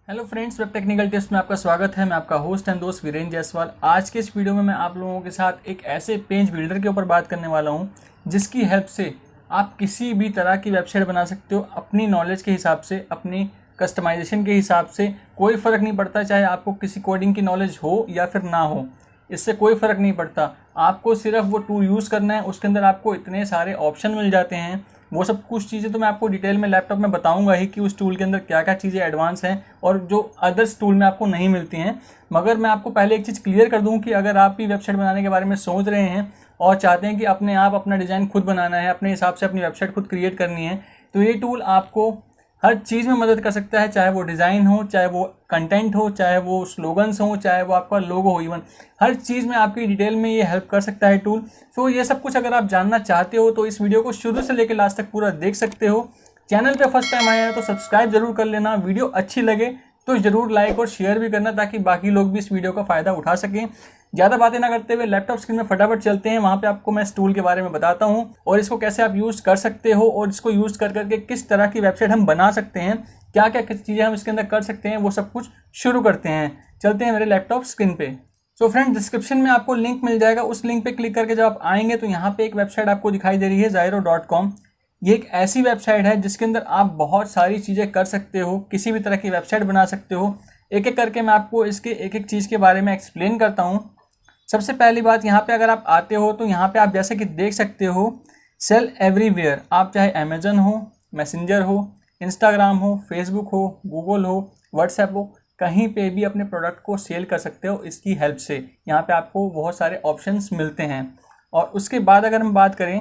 Hello friends, web technical tips में आपका स्वागत है। मैं आपका होस्ट एंड दोस्त वीरेंद्र जायसवाल। आज के इस वीडियो में मैं आप लोगों के साथ एक ऐसे पेज बिल्डर के ऊपर बात करने वाला हूं जिसकी हेल्प से आप किसी भी तरह की वेबसाइट बना सकते हो अपनी नॉलेज के हिसाब से, अपनी कस्टमाइजेशन के हिसाब से। कोई फ़र्क नहीं पड़ता चाहे आपको किसी कोडिंग की नॉलेज हो या फिर ना हो, इससे कोई फ़र्क नहीं पड़ता। आपको सिर्फ वो टूल यूज़ करना है। उसके अंदर आपको इतने सारे ऑप्शन मिल जाते हैं। वो सब कुछ चीज़ें तो मैं आपको डिटेल में लैपटॉप में बताऊंगा ही कि उस टूल के अंदर क्या क्या चीज़ें एडवांस हैं और जो अदर्स टूल में आपको नहीं मिलती हैं। मगर मैं आपको पहले एक चीज़ क्लियर कर दूं कि अगर आप भी वेबसाइट बनाने के बारे में सोच रहे हैं और चाहते हैं कि अपने आप अपना डिज़ाइन खुद बनाना है, अपने हिसाब से अपनी वेबसाइट खुद क्रिएट करनी है, तो ये टूल आपको हर चीज़ में मदद कर सकता है। चाहे वो डिज़ाइन हो, चाहे वो कंटेंट हो, चाहे वो स्लोगन्स हो, चाहे वो आपका लोगो हो, इवन हर चीज़ में आपकी डिटेल में ये हेल्प कर सकता है टूल। सो ये सब कुछ अगर आप जानना चाहते हो तो इस वीडियो को शुरू से लेकर लास्ट तक पूरा देख सकते हो। चैनल पे फर्स्ट टाइम आए हैं तो सब्सक्राइब जरूर कर लेना। वीडियो अच्छी लगे तो ज़रूर लाइक और शेयर भी करना ताकि बाकी लोग भी इस वीडियो का फ़ायदा उठा सकें। ज़्यादा बातें ना करते हुए लैपटॉप स्क्रीन में फटाफट चलते हैं। वहाँ पे आपको मैं इस टूल के बारे में बताता हूँ और इसको कैसे आप यूज़ कर सकते हो और इसको यूज़ कर करके किस तरह की वेबसाइट हम बना सकते हैं, क्या क्या चीज़ें हम इसके अंदर कर सकते हैं, वो सब कुछ शुरू करते हैं। चलते हैं मेरे लैपटॉप स्क्रीन पे। सो फ्रेंड, डिस्क्रिप्शन में आपको लिंक मिल जाएगा। उस लिंक पे क्लिक करके जब आप आएंगे तो यहाँ पे एक वेबसाइट आपको दिखाई दे रही है Zairo.com। ये एक ऐसी वेबसाइट है जिसके अंदर आप बहुत सारी चीज़ें कर सकते हो, किसी भी तरह की वेबसाइट बना सकते हो। एक एक करके मैं आपको इसके एक एक चीज़ के बारे में एक्सप्लेन करता हूँ। सबसे पहली बात, यहाँ पे अगर आप आते हो तो यहाँ पे आप जैसे कि देख सकते हो सेल एवरीवेयर। आप चाहे अमेजन हो, मैसेंजर हो, इंस्टाग्राम हो, फेसबुक हो, गूगल हो, व्हाट्सएप हो, कहीं पे भी अपने प्रोडक्ट को सेल कर सकते हो इसकी हेल्प से। यहाँ पे आपको बहुत सारे ऑप्शंस मिलते हैं। और उसके बाद अगर हम बात करें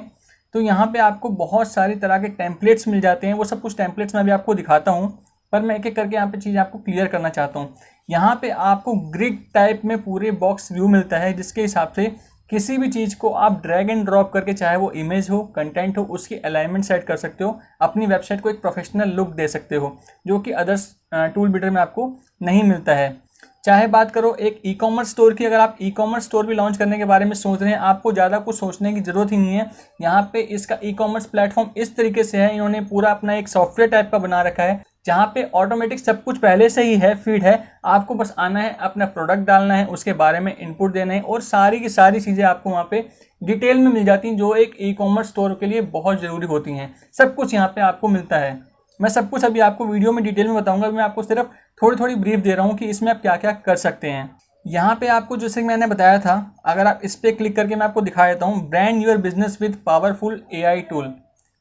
तो यहाँ पे आपको बहुत सारी तरह के टेम्पलेट्स मिल जाते हैं। वो सब कुछ टेम्पलेट्स मैं भी आपको दिखाता हूँ, पर मैं एक एक करके यहाँ पे चीज़ें आपको क्लियर करना चाहता हूँ। यहाँ पे आपको ग्रिड टाइप में पूरे बॉक्स व्यू मिलता है जिसके हिसाब से किसी भी चीज़ को आप ड्रैग एंड ड्रॉप करके, चाहे वो इमेज हो, कंटेंट हो, उसकी अलाइनमेंट सेट कर सकते हो। अपनी वेबसाइट को एक प्रोफेशनल लुक दे सकते हो जो कि अदर्स टूल बिल्डर में आपको नहीं मिलता है। चाहे बात करो एक ई कॉमर्स स्टोर की, अगर आप ई कॉमर्स स्टोर भी लॉन्च करने के बारे में सोच रहे हैं, आपको ज़्यादा कुछ सोचने की ज़रूरत ही नहीं है। यहाँ पे इसका ई कॉमर्स प्लेटफॉर्म इस तरीके से है, इन्होंने पूरा अपना एक सॉफ्टवेयर टाइप का बना रखा है जहाँ पे ऑटोमेटिक सब कुछ पहले से ही है, फीड है। आपको बस आना है, अपना प्रोडक्ट डालना है, उसके बारे में इनपुट देना है और सारी की सारी चीज़ें आपको वहाँ पे डिटेल में मिल जाती हैं जो एक ई कॉमर्स स्टोर के लिए बहुत ज़रूरी होती हैं। सब कुछ यहाँ पे आपको मिलता है। मैं सब कुछ अभी आपको वीडियो में डिटेल में बताऊंगा। मैं आपको सिर्फ थोड़ी थोड़ी ब्रीफ दे रहा हूँ कि इसमें आप क्या क्या कर सकते हैं। यहाँ पे आपको जैसे मैंने बताया था, अगर आप इस पर क्लिक करके मैं आपको दिखा देता हूँ, brand your business with powerful AI tool.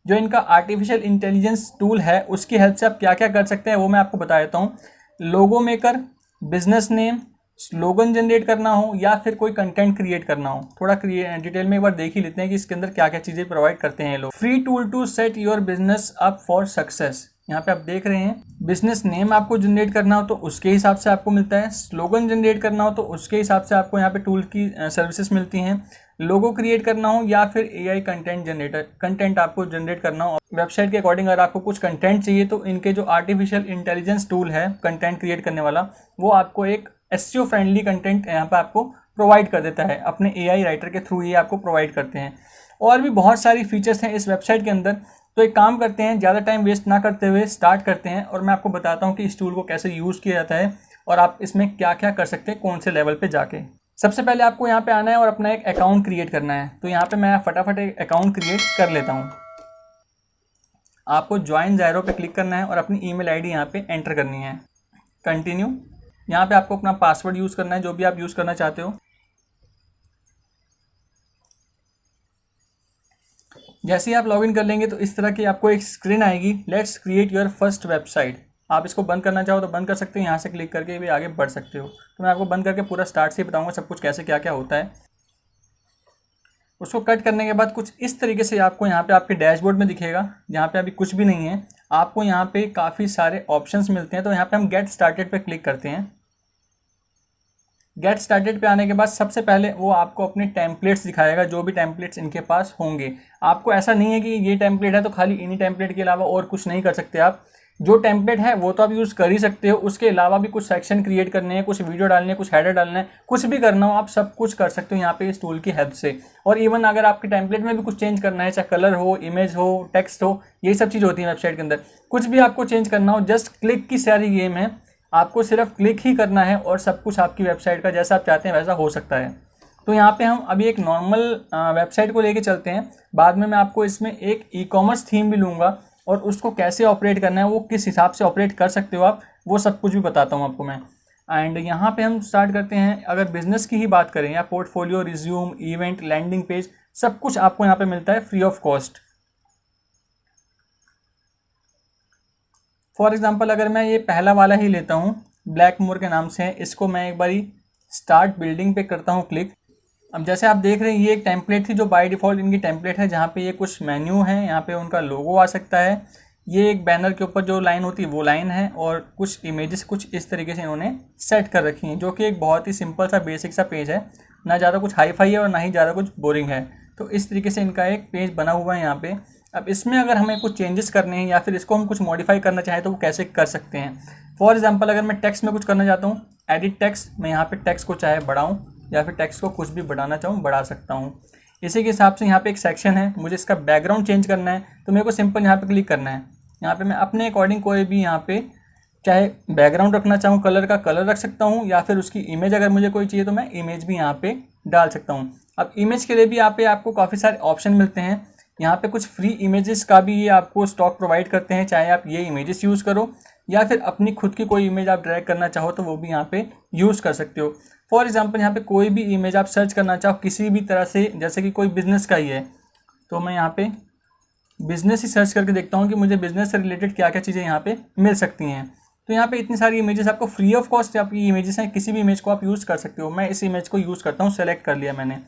जो इनका आर्टिफिशियल इंटेलिजेंस टूल है उसकी हेल्प से आप क्या क्या कर सकते हैं वो मैं आपको बता देता हूँ। Logo maker, business name, slogan generate करना हो या फिर कोई कंटेंट क्रिएट करना हो, थोड़ा डिटेल में एक बार देख ही लेते हैं कि इसके अंदर क्या क्या चीज़ें प्रोवाइड करते हैं लोग। Free tool to set your business up for success. यहाँ पे आप देख रहे हैं, बिजनेस नेम आपको जनरेट करना हो तो उसके हिसाब से आपको मिलता है। स्लोगन जनरेट करना हो तो उसके हिसाब से आपको यहाँ पे टूल की सर्विसेज मिलती हैं। लोगो क्रिएट करना हो या फिर AI कंटेंट जनरेटर, कंटेंट आपको जनरेट करना हो वेबसाइट के अकॉर्डिंग, अगर आपको कुछ कंटेंट चाहिए तो इनके जो आर्टिफिशियल इंटेलिजेंस टूल है कंटेंट क्रिएट करने वाला, वो आपको एक SEO फ्रेंडली कंटेंट यहाँ पे आपको प्रोवाइड कर देता है। अपने AI राइटर के थ्रू ये आपको प्रोवाइड करते हैं। और भी बहुत सारी फीचर्स हैं इस वेबसाइट के अंदर। तो एक काम करते हैं, ज़्यादा टाइम वेस्ट ना करते हुए स्टार्ट करते हैं और मैं आपको बताता हूँ कि इस टूल को कैसे यूज़ किया जाता है और आप इसमें क्या क्या कर सकते हैं, कौन से लेवल पे जाके। सबसे पहले आपको यहाँ पे आना है और अपना एक अकाउंट क्रिएट करना है। तो यहाँ पे मैं फटाफट एक अकाउंट क्रिएट कर लेता हूँ। आपको ज्वाइन ज़ायरो पे क्लिक करना है और अपनी ईमेल आईडी यहाँ पे एंटर करनी है। कंटिन्यू। यहाँ पे आपको अपना पासवर्ड यूज़ करना है जो भी आप यूज़ करना चाहते हो। जैसे ही आप लॉगिन कर लेंगे तो इस तरह की आपको एक स्क्रीन आएगी, let's create your first website. आप इसको बंद करना चाहो तो बंद कर सकते हो, यहाँ से क्लिक करके भी आगे बढ़ सकते हो। तो मैं आपको बंद करके पूरा स्टार्ट से बताऊंगा सब कुछ कैसे क्या क्या होता है। उसको कट करने के बाद कुछ इस तरीके से आपको यहाँ पे आपके डैशबोर्ड में दिखेगा, जहाँ पे अभी कुछ भी नहीं है। आपको यहाँ पे काफ़ी सारे ऑप्शंस मिलते हैं। तो यहाँ पे हम गेट स्टार्टेड पे क्लिक करते हैं। गेट स्टार्टेड पे आने के बाद सबसे पहले वो आपको अपने टेम्पलेट्स दिखाएगा, जो भी टेम्पलेट्स इनके पास होंगे। आपको ऐसा नहीं है कि ये टेम्पलेट है तो खाली इन्हीं टेम्पलेट के अलावा और कुछ नहीं कर सकते आप। जो टेम्पलेट है वो तो आप यूज़ कर ही सकते हो, उसके अलावा भी कुछ सेक्शन क्रिएट करने हैं, कुछ वीडियो डालने हैं, कुछ हेडर डालना है, कुछ भी करना हो आप सब कुछ कर सकते हो यहाँ पे इस टूल की हेल्प से। और इवन अगर आपके टेम्पलेट में भी कुछ चेंज करना है, चाहे कलर हो, इमेज हो, टेक्स्ट हो, यही सब चीज़ होती है वेबसाइट के अंदर। कुछ भी आपको चेंज करना हो, जस्ट क्लिक की सारी गेम है। आपको सिर्फ क्लिक ही करना है और सब कुछ आपकी वेबसाइट का जैसा आप चाहते हैं वैसा हो सकता है। तो यहाँ पे हम अभी एक नॉर्मल वेबसाइट को लेके चलते हैं, बाद में मैं आपको इसमें एक ई-कॉमर्स थीम भी लूँगा और उसको कैसे ऑपरेट करना है, वो किस हिसाब से ऑपरेट कर सकते हो आप, वो सब कुछ भी बताता हूँ आपको मैं। एंड यहाँ पे हम स्टार्ट करते हैं। अगर बिजनेस की ही बात करें या portfolio, resume, event, landing page, सब कुछ आपको यहाँ पे मिलता है free of cost. For example अगर मैं ये पहला वाला ही लेता हूँ, ब्लैकमोर के नाम से है, इसको मैं एक बारी स्टार्ट बिल्डिंग पे करता हूँ क्लिक। अब जैसे आप देख रहे हैं ये एक टेम्पलेट थी जो बाय डिफ़ॉल्ट इनकी टेम्पलेट है, जहाँ पे ये कुछ मेन्यू है, यहाँ पे उनका लोगो आ सकता है, ये एक बैनर के ऊपर जो लाइन होती है वो लाइन है, और कुछ इमेजेस कुछ इस तरीके से इन्होंने सेट कर रखी हैं, जो कि एक बहुत ही सिंपल सा बेसिक सा पेज है, ना ज़्यादा कुछ हाई फाई है और ना ही ज़्यादा कुछ बोरिंग है। तो इस तरीके से इनका एक पेज बना हुआ है यहाँ पे। अब इसमें अगर हमें कुछ चेंजेस करने हैं या फिर इसको हम कुछ मॉडिफाई करना चाहें तो वो कैसे कर सकते हैं। फॉर एग्जांपल अगर मैं टेक्स्ट में कुछ करना चाहता हूँ, एडिट टेक्स्ट, मैं यहाँ पे टेक्स्ट को चाहे बढ़ाऊँ या फिर टेक्स्ट को कुछ भी बढ़ाना चाहूँ बढ़ा सकता हूँ। इसी के हिसाब से यहाँ पे एक सेक्शन है, मुझे इसका बैकग्राउंड चेंज करना है तो मेरे को सिंपल यहाँ पे क्लिक करना है। यहाँ पे मैं अपने अकॉर्डिंग कोई भी यहाँ पे चाहे बैकग्राउंड रखना चाहूँ, कलर का कलर रख सकता हूँ, या फिर उसकी इमेज अगर मुझे कोई चाहिए तो मैं इमेज भी यहाँ पे डाल सकता हूँ। अब इमेज के लिए भी यहाँ पे आपको काफ़ी सारे ऑप्शन मिलते हैं। यहाँ पे कुछ फ्री इमेजेस का भी ये आपको स्टॉक प्रोवाइड करते हैं, चाहे आप ये इमेजेस यूज़ करो या फिर अपनी खुद की कोई इमेज आप ड्रैग करना चाहो तो वो भी यहाँ पे यूज़ कर सकते हो। फॉर एग्जांपल यहाँ पे कोई भी इमेज आप सर्च करना चाहो किसी भी तरह से, जैसे कि कोई बिज़नेस का ही है तो मैं यहाँ पे बिज़नेस ही सर्च करके देखता हूँ कि मुझे बिज़नेस से रिलेटेड क्या क्या चीज़ें यहाँ पे मिल सकती हैं। तो यहाँ पे इतनी सारी इमेजेस आपको फ्री ऑफ कॉस्ट आपकी इमेजेस हैं, किसी भी इमेज को आप यूज़ कर सकते हो। मैं इस इमेज को यूज़ करता हूँ, सेलेक्ट कर लिया मैंने,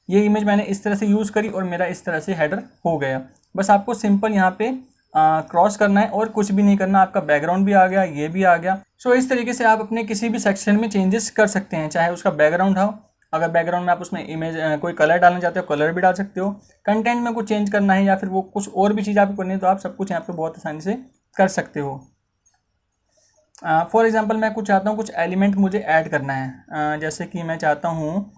ये इमेज मैंने इस तरह से यूज़ करी और मेरा इस तरह से हेडर हो गया। बस आपको सिंपल यहाँ पे क्रॉस करना है और कुछ भी नहीं करना, आपका बैकग्राउंड भी आ गया, ये भी आ गया। सो इस तरीके से आप अपने किसी भी सेक्शन में चेंजेस कर सकते हैं, चाहे उसका बैकग्राउंड हो, अगर बैकग्राउंड में आप उसमें इमेज कोई कलर डालना चाहते हो कलर भी डाल सकते हो, कंटेंट में कुछ चेंज करना है या फिर वो कुछ और भी चीज़ आपको करनी है तो आप सब कुछ यहाँ पे बहुत आसानी से कर सकते हो। फॉर एग्जांपल मैं कुछ चाहता हूँ, कुछ एलिमेंट मुझे ऐड करना है, जैसे कि मैं चाहता हूँ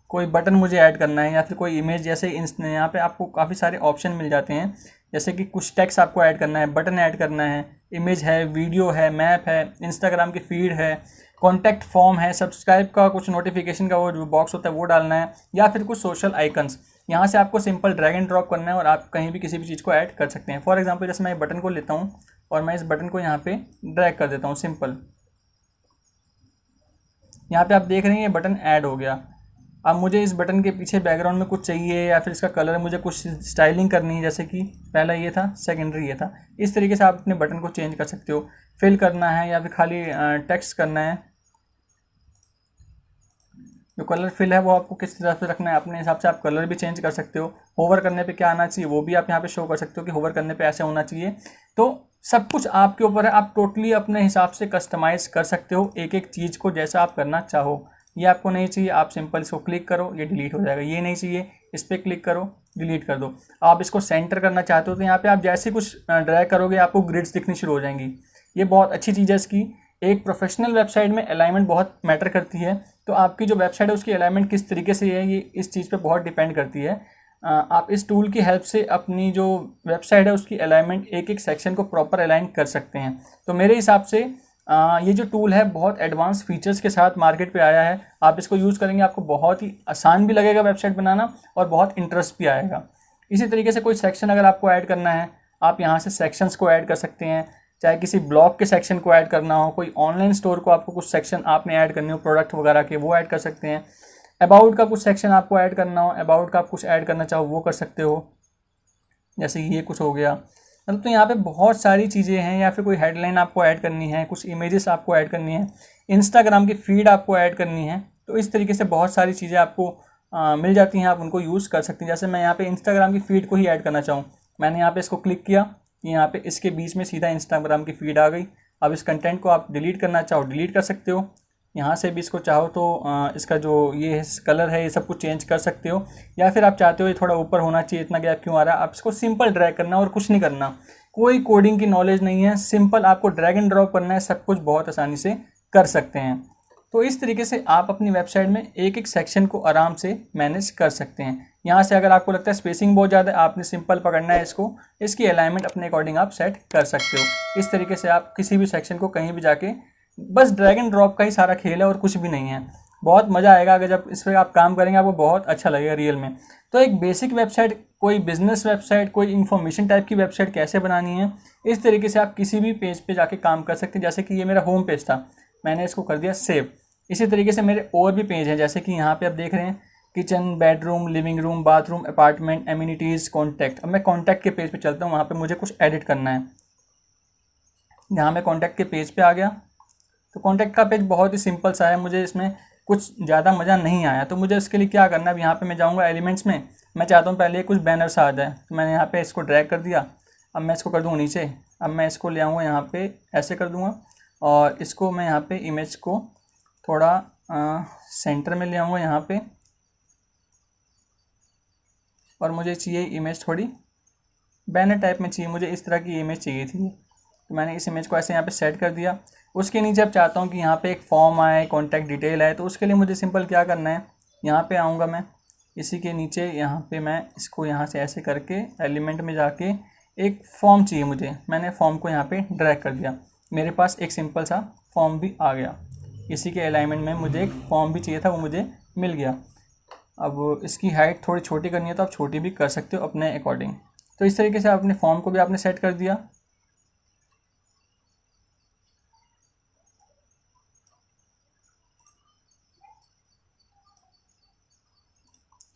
कोई बटन मुझे ऐड करना है या फिर कोई इमेज, जैसे यहाँ पे आपको काफ़ी सारे ऑप्शन मिल जाते हैं, जैसे कि कुछ टेक्स्ट आपको ऐड करना है, बटन ऐड करना है, इमेज है, वीडियो है, मैप है, इंस्टाग्राम की फीड है, कॉन्टैक्ट फॉर्म है, सब्सक्राइब का कुछ नोटिफिकेशन का वो जो बॉक्स होता है वो डालना है, या फिर कुछ सोशल आइकन्स। यहाँ से आपको सिंपल ड्रैग एंड ड्रॉप करना है और आप कहीं भी किसी भी चीज़ को ऐड कर सकते हैं। फॉर एग्जांपल जैसे मैं बटन को लेता हूँ और मैं इस बटन को यहाँ पे ड्रैग कर देता हूँ सिंपल, यहाँ पे आप देख रहे हैं ये बटन ऐड हो गया। अब मुझे इस बटन के पीछे बैकग्राउंड में कुछ चाहिए या फिर इसका कलर मुझे कुछ स्टाइलिंग करनी है, जैसे कि पहला ये था, सेकेंडरी ये था। इस तरीके से आप अपने बटन को चेंज कर सकते हो, फिल करना है या फिर खाली टेक्स्ट करना है। जो कलर फिल है वो आपको किस तरह से रखना है, अपने हिसाब से आप कलर भी चेंज कर सकते हो। होवर करने पे क्या आना चाहिए वो भी आप यहाँ पे शो कर सकते हो कि होवर करने पे ऐसे होना चाहिए। तो सब कुछ आपके ऊपर है, आप टोटली अपने हिसाब से कस्टमाइज़ कर सकते हो एक एक चीज़ को जैसा आप करना चाहो। ये आपको नहीं चाहिए, आप सिंपल इसको क्लिक करो, ये डिलीट हो जाएगा। ये नहीं चाहिए, इस पर क्लिक करो, डिलीट कर दो। आप इसको सेंटर करना चाहते हो तो यहाँ पे आप जैसे कुछ ड्रैग करोगे आपको ग्रिड्स दिखनी शुरू हो जाएंगी। ये बहुत अच्छी चीज़ है इसकी। एक प्रोफेशनल वेबसाइट में अलाइनमेंट बहुत मैटर करती है, तो आपकी जो वेबसाइट है उसकी अलाइनमेंट किस तरीके से है ये इस चीज़ पे बहुत डिपेंड करती है। आप इस टूल की हेल्प से अपनी जो वेबसाइट है उसकी अलाइनमेंट एक एक सेक्शन को प्रॉपर अलाइन कर सकते हैं। तो मेरे हिसाब से ये जो टूल है बहुत एडवांस फीचर्स के साथ मार्केट पे आया है। आप इसको यूज़ करेंगे आपको बहुत ही आसान भी लगेगा वेबसाइट बनाना और बहुत इंटरेस्ट भी आएगा। इसी तरीके से कोई सेक्शन अगर आपको ऐड करना है, आप यहाँ से सेक्शंस को ऐड कर सकते हैं, चाहे किसी ब्लॉग के सेक्शन को ऐड करना हो, कोई ऑनलाइन स्टोर को आपको कुछ सेक्शन आपने ऐड करने हो प्रोडक्ट वगैरह के, वो ऐड कर सकते हैं। अबाउट का कुछ सेक्शन आपको ऐड करना हो, अबाउट का आप कुछ ऐड करना चाहो वो कर सकते हो, जैसे ये कुछ हो गया। मतलब तो यहाँ पे बहुत सारी चीज़ें हैं, या फिर कोई हेडलाइन आपको ऐड करनी है, कुछ इमेजेस आपको ऐड करनी है, इंस्टाग्राम की फीड आपको ऐड करनी है। तो इस तरीके से बहुत सारी चीज़ें आपको मिल जाती हैं, आप उनको यूज़ कर सकते हैं। जैसे मैं यहाँ पे इंस्टाग्राम की फीड को ही ऐड करना चाहूँ, मैंने यहाँ पे इसको क्लिक किया, यहाँ पे इसके बीच में सीधा इंस्टाग्राम की फीड आ गई। अब इस कंटेंट को आप डिलीट करना चाहो डिलीट कर सकते हो, यहाँ से भी इसको चाहो तो इसका जो ये कलर है ये सब कुछ चेंज कर सकते हो, या फिर आप चाहते हो ये थोड़ा ऊपर होना चाहिए, इतना गैप क्यों आ रहा है, आप इसको सिंपल ड्रैग करना और कुछ नहीं करना। कोई कोडिंग की नॉलेज नहीं है, सिंपल आपको ड्रैग एंड ड्रॉप करना है, सब कुछ बहुत आसानी से कर सकते हैं। तो इस तरीके से आप अपनी वेबसाइट में एक एक सेक्शन को आराम से मैनेज कर सकते हैं। यहाँ से अगर आपको लगता है स्पेसिंग बहुत ज़्यादा है, आपने सिंपल पकड़ना है इसको, इसकी अलाइनमेंट अपने अकॉर्डिंग आप सेट कर सकते हो। इस तरीके से आप किसी भी सेक्शन को कहीं भी जाके, बस ड्रैग एंड ड्रॉप का ही सारा खेल है और कुछ भी नहीं है। बहुत मज़ा आएगा अगर जब इस पर आप काम करेंगे, आपको बहुत अच्छा लगेगा रियल में। तो एक बेसिक वेबसाइट, कोई बिजनेस वेबसाइट, कोई इन्फॉर्मेशन टाइप की वेबसाइट कैसे बनानी है, इस तरीके से आप किसी भी पेज पे जाके काम कर सकते हैं। जैसे कि ये मेरा होम पेज था, मैंने इसको कर दिया सेव। इसी तरीके से मेरे और भी पेज हैं, जैसे कि यहाँ पे आप देख रहे हैं kitchen, bedroom, living room, bathroom, apartment, amenities, contact. अब मैं कॉन्टैक्ट के पेज पे चलता हूँ, वहाँ पे मुझे कुछ एडिट करना है। यहाँ मैं कॉन्टैक्ट के पेज पे आ गया। तो कॉन्टैक्ट का पेज बहुत ही सिंपल सा है, मुझे इसमें कुछ ज़्यादा मज़ा नहीं आया। तो मुझे इसके लिए क्या करना है, अब यहाँ पे मैं जाऊँगा एलिमेंट्स में, मैं चाहता हूँ पहले कुछ बैनर्स आ जाए। तो मैंने यहाँ पे इसको ड्रैग कर दिया। अब मैं इसको कर दूँगा नीचे। अब मैं इसको ले आऊँगा यहाँ पे, ऐसे कर दूँगा, और इसको मैं यहाँ पे इमेज को थोड़ा सेंटर में ले आऊँगा यहाँ पे, और मुझे चाहिए इमेज थोड़ी बैनर टाइप में चाहिए, मुझे इस तरह की इमेज चाहिए थी। तो मैंने इस इमेज को ऐसे यहाँ पे सेट कर दिया। उसके नीचे अब चाहता हूँ कि यहाँ पे एक फॉर्म आए, कॉन्टैक्ट डिटेल आए। तो उसके लिए मुझे सिंपल क्या करना है, यहाँ पे आऊँगा मैं, इसी के नीचे यहाँ पे मैं इसको यहाँ से ऐसे करके एलिमेंट में जाके एक फॉर्म चाहिए मुझे, मैंने फॉर्म को यहाँ पे ड्रैग कर दिया। मेरे पास एक सिंपल सा फॉर्म भी आ गया। इसी के अलाइनमेंट में मुझे एक फॉर्म भी चाहिए था, वो मुझे मिल गया। अब इसकी हाइट थोड़ी छोटी करनी है तो आप छोटी भी कर सकते हो अपने अकॉर्डिंग। तो इस तरीके से अपने फॉर्म को भी आपने सेट कर दिया।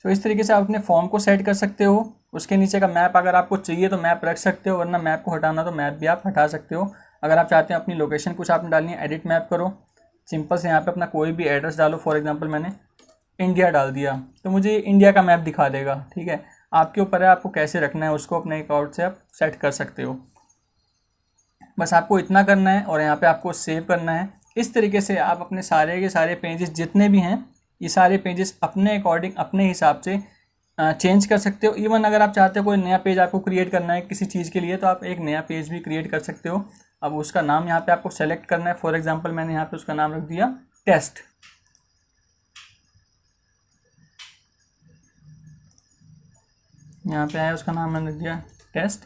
तो इस तरीके से आप अपने फॉर्म को सेट कर सकते हो। उसके नीचे का मैप अगर आपको चाहिए तो मैप रख सकते हो, वरना मैप को हटाना तो मैप भी आप हटा सकते हो। अगर आप चाहते हैं अपनी लोकेशन कुछ आपने डालनी है, एडिट मैप करो, सिंपल से यहाँ पे अपना कोई भी एड्रेस डालो। फॉर एग्जांपल मैंने इंडिया डाल दिया तो मुझे इंडिया का मैप दिखा देगा। ठीक है, आपके ऊपर है आपको कैसे रखना है उसको, अपने अकाउंट से आप सेट कर सकते हो। बस आपको इतना करना है और यहाँ पे आपको सेव करना है। इस तरीके से आप अपने सारे के सारे पेजेस जितने भी हैं, ये सारे पेजेस अपने अकॉर्डिंग अपने हिसाब से चेंज कर सकते हो। इवन अगर आप चाहते हो कोई नया पेज आपको क्रिएट करना है किसी चीज़ के लिए, तो आप एक नया पेज भी क्रिएट कर सकते हो। अब उसका नाम यहाँ पे आपको सेलेक्ट करना है। फॉर एग्जांपल मैंने यहाँ पे उसका नाम रख दिया टेस्ट। यहाँ पे आया, उसका नाम मैंने रख दिया टेस्ट।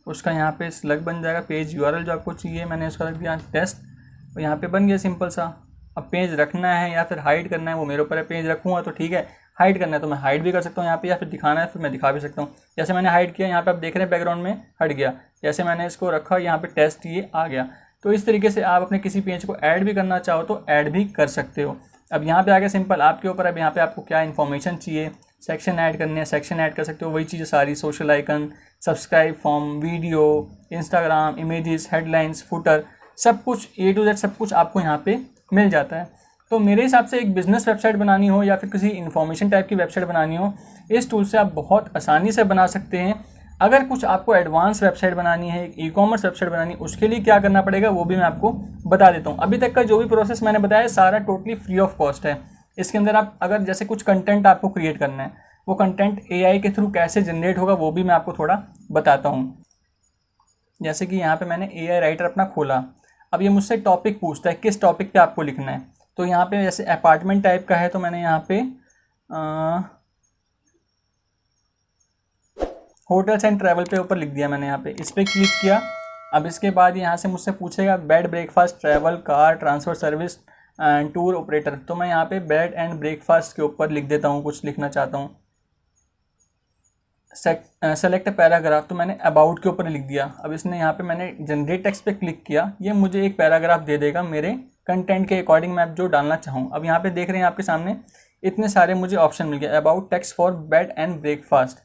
उसका यहाँ पे स्लग बन जाएगा, पेज यूआरएल जो आपको चाहिए मैंने उसका रख दिया टेस्ट, और यहाँ पे बन गया सिंपल सा। अब पेज रखना है या फिर हाइड करना है वो मेरे ऊपर है। पेज रखूँगा तो ठीक है, हाइड करना है तो मैं हाइड भी कर सकता हूँ यहाँ पे, या फिर दिखाना है फिर मैं दिखा भी सकता हूँ। जैसे मैंने हाइड किया, यहाँ पे आप देख रहे हैं बैकग्राउंड में हट गया। जैसे मैंने इसको रखा, यहाँ पे टेस्ट ये आ गया। तो इस तरीके से आप अपने किसी पेज को ऐड भी करना चाहो तो ऐड भी कर सकते हो। अब यहाँ पे आ गया सिंपल, आपके ऊपर। अब यहाँ पे आपको क्या इन्फॉर्मेशन चाहिए, सेक्शन ऐड करने हैं, सेक्शन ऐड कर सकते हो। वही चीज़ें सारी, social icon, subscribe form, video, Instagram, images, headlines, footer, सब कुछ A to Z सब कुछ आपको यहाँ पे मिल जाता है। तो मेरे हिसाब से एक बिज़नेस वेबसाइट बनानी हो या फिर किसी इन्फॉर्मेशन टाइप की वेबसाइट बनानी हो, इस टूल से आप बहुत आसानी से बना सकते हैं। अगर कुछ आपको एडवांस वेबसाइट बनानी है, एक ई-कॉमर्स वेबसाइट बनानी है, उसके लिए क्या करना पड़ेगा वो भी मैं आपको बता देता हूँ। अभी तक का जो भी प्रोसेस मैंने बताया सारा टोटली फ्री ऑफ कॉस्ट है। इसके अंदर आप अगर जैसे कुछ कंटेंट आपको क्रिएट करना है, वो कंटेंट AI के थ्रू कैसे जनरेट होगा वो भी मैं आपको थोड़ा बताता हूँ। जैसे कि यहाँ पे मैंने AI राइटर अपना खोला। अब ये मुझसे टॉपिक पूछता है किस टॉपिक पे आपको लिखना है। तो यहाँ पे जैसे अपार्टमेंट टाइप का है तो मैंने यहाँ पे होटल्स एंड ट्रैवल पे ऊपर लिख दिया मैंने। यहाँ पे इस पर क्लिक किया। अब इसके बाद यहाँ से मुझसे पूछेगा bed, breakfast, travel, car, transfer service and tour operator. तो मैं यहाँ पे बेड एंड ब्रेकफास्ट के ऊपर लिख देता हूँ, कुछ लिखना चाहता हूँ। सेलेक्ट पैराग्राफ, तो मैंने अबाउट के ऊपर लिख दिया। अब इसने यहाँ पे मैंने जनरेट टेक्स्ट पे क्लिक किया, ये मुझे एक पैराग्राफ दे देगा मेरे कंटेंट के अकॉर्डिंग मैं जो डालना चाहूँ। अब यहाँ पे देख रहे हैं आपके सामने इतने सारे मुझे ऑप्शन मिल गए। About text for bed and breakfast,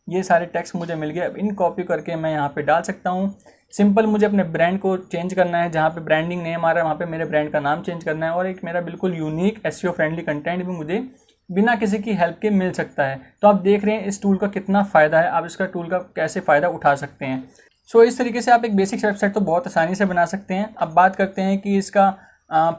ये सारे टेक्स्ट मुझे मिल गए। अब इन कॉपी करके मैं यहाँ पे डाल सकता हूँ। सिंपल मुझे अपने ब्रांड को चेंज करना है, जहाँ पे ब्रांडिंग नेम आ रहा है वहाँ पे मेरे ब्रांड का नाम चेंज करना है, और एक मेरा बिल्कुल यूनिक SEO फ्रेंडली कंटेंट भी मुझे बिना किसी की हेल्प के मिल सकता है। तो आप देख रहे हैं इस टूल का कितना फ़ायदा है, आप इसका टूल का कैसे फ़ायदा उठा सकते हैं। सो इस तरीके से आप एक बेसिक वेबसाइट तो बहुत आसानी से बना सकते हैं। अब बात करते हैं कि इसका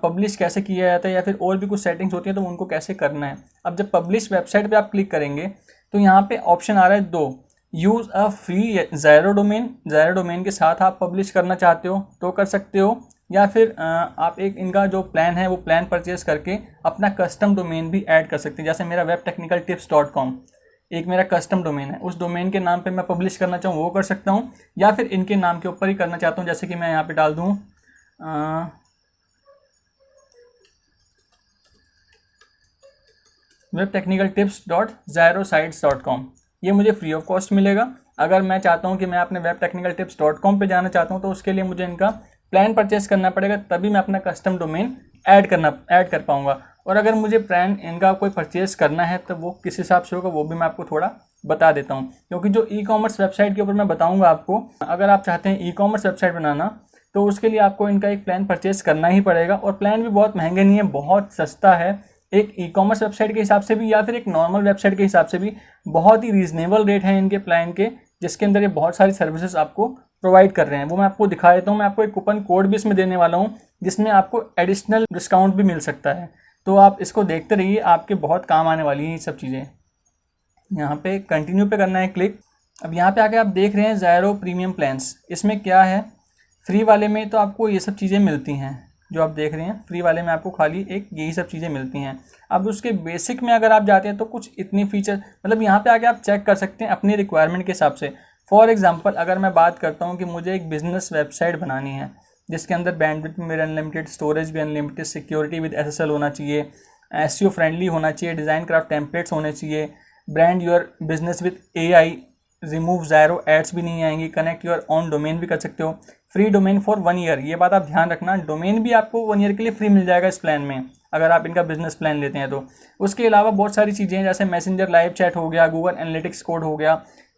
पब्लिश कैसे किया जाता है या फिर और भी कुछ सेटिंग्स होती हैं तो उनको कैसे करना है। अब जब पब्लिश वेबसाइट पे आप क्लिक करेंगे तो यहाँ पे ऑप्शन आ रहा है दो, यूज़ अ फ्री ज़ायरो डोमेन के साथ आप पब्लिश करना चाहते हो तो कर सकते हो, या फिर आप एक इनका जो प्लान है वो प्लान परचेज करके अपना कस्टम डोमेन भी ऐड कर सकते हैं। जैसे मेरा webtechnicaltips.com एक मेरा कस्टम डोमेन है, उस डोमेन के नाम पे मैं पब्लिश करना चाहूँ वो कर सकता हूँ, या फिर इनके नाम के ऊपर ही करना चाहता हूँ। जैसे कि मैं यहाँ पे डाल दूँ webtechnicaltips.xerosites.com, ये मुझे फ्री ऑफ कॉस्ट मिलेगा। अगर मैं चाहता हूँ कि मैं अपने webtechnicaltips.com पे जाना चाहता हूँ तो उसके लिए मुझे इनका प्लान परचेस करना पड़ेगा, तभी मैं अपना कस्टम डोमेन ऐड कर पाऊँगा। और अगर मुझे प्लान इनका कोई परचेस करना है तो वो किस हिसाब से होगा वो भी मैं आपको थोड़ा बता देता हूँ। क्योंकि जो ई कॉमर्स वेबसाइट के ऊपर मैं बताऊँगा आपको, अगर आप चाहते हैं ई कॉमर्स वेबसाइट बनाना तो उसके लिए आपको इनका एक प्लान परचेस करना ही पड़ेगा। और प्लान भी बहुत महंगे नहीं है, बहुत सस्ता है। एक ई कॉमर्स वेबसाइट के हिसाब से भी या फिर एक नॉर्मल वेबसाइट के हिसाब से भी बहुत ही रीजनेबल रेट है इनके प्लान के, जिसके अंदर ये बहुत सारी सर्विसेज आपको प्रोवाइड कर रहे हैं। वो मैं आपको दिखा देता हूँ। मैं आपको एक कूपन कोड भी इसमें देने वाला हूँ जिसमें आपको एडिशनल डिस्काउंट भी मिल सकता है। तो आप इसको देखते रहिए, आपके बहुत काम आने वाली हैं ये सब चीज़ें। यहाँ पे कंटिन्यू पे करना है क्लिक। अब यहाँ पे आके आप देख रहे हैं ज़ेरो प्रीमियम प्लान्स। इसमें क्या है, फ्री वाले में तो आपको ये सब चीज़ें मिलती हैं जो आप देख रहे हैं, फ्री वाले में आपको खाली एक यही सब चीज़ें मिलती हैं। अब उसके बेसिक में अगर आप जाते हैं तो कुछ इतनी फीचर, मतलब यहाँ पे आके आप चेक कर सकते हैं अपनी रिक्वायरमेंट के हिसाब से। फॉर एग्जांपल अगर मैं बात करता हूँ कि मुझे एक बिजनेस वेबसाइट बनानी है जिसके अंदर बैंडविड्थ में मेरा अनलिमिटेड, स्टोरेज भी अनलिमिटेड, सिक्योरिटी विद एसएसएल होना चाहिए, एसईओ फ्रेंडली होना चाहिए, डिज़ाइन क्राफ्ट टेम्पलेट्स होने चाहिए, brand your business with AI, remove zero ads भी नहीं आएंगी, कनेक्ट योर ऑन डोमेन भी कर सकते हो, फ्री डोमेन फॉर 1 ईयर। ये बात आप ध्यान रखना, डोमेन भी आपको 1 ईयर के लिए फ्री मिल जाएगा इस प्लान में अगर आप इनका बिजनेस प्लान लेते हैं तो। उसके अलावा बहुत सारी चीज़ें हैं जैसे मैसेंजर लाइव चैट हो गया, गूगल एनालिटिक्स कोड हो गया,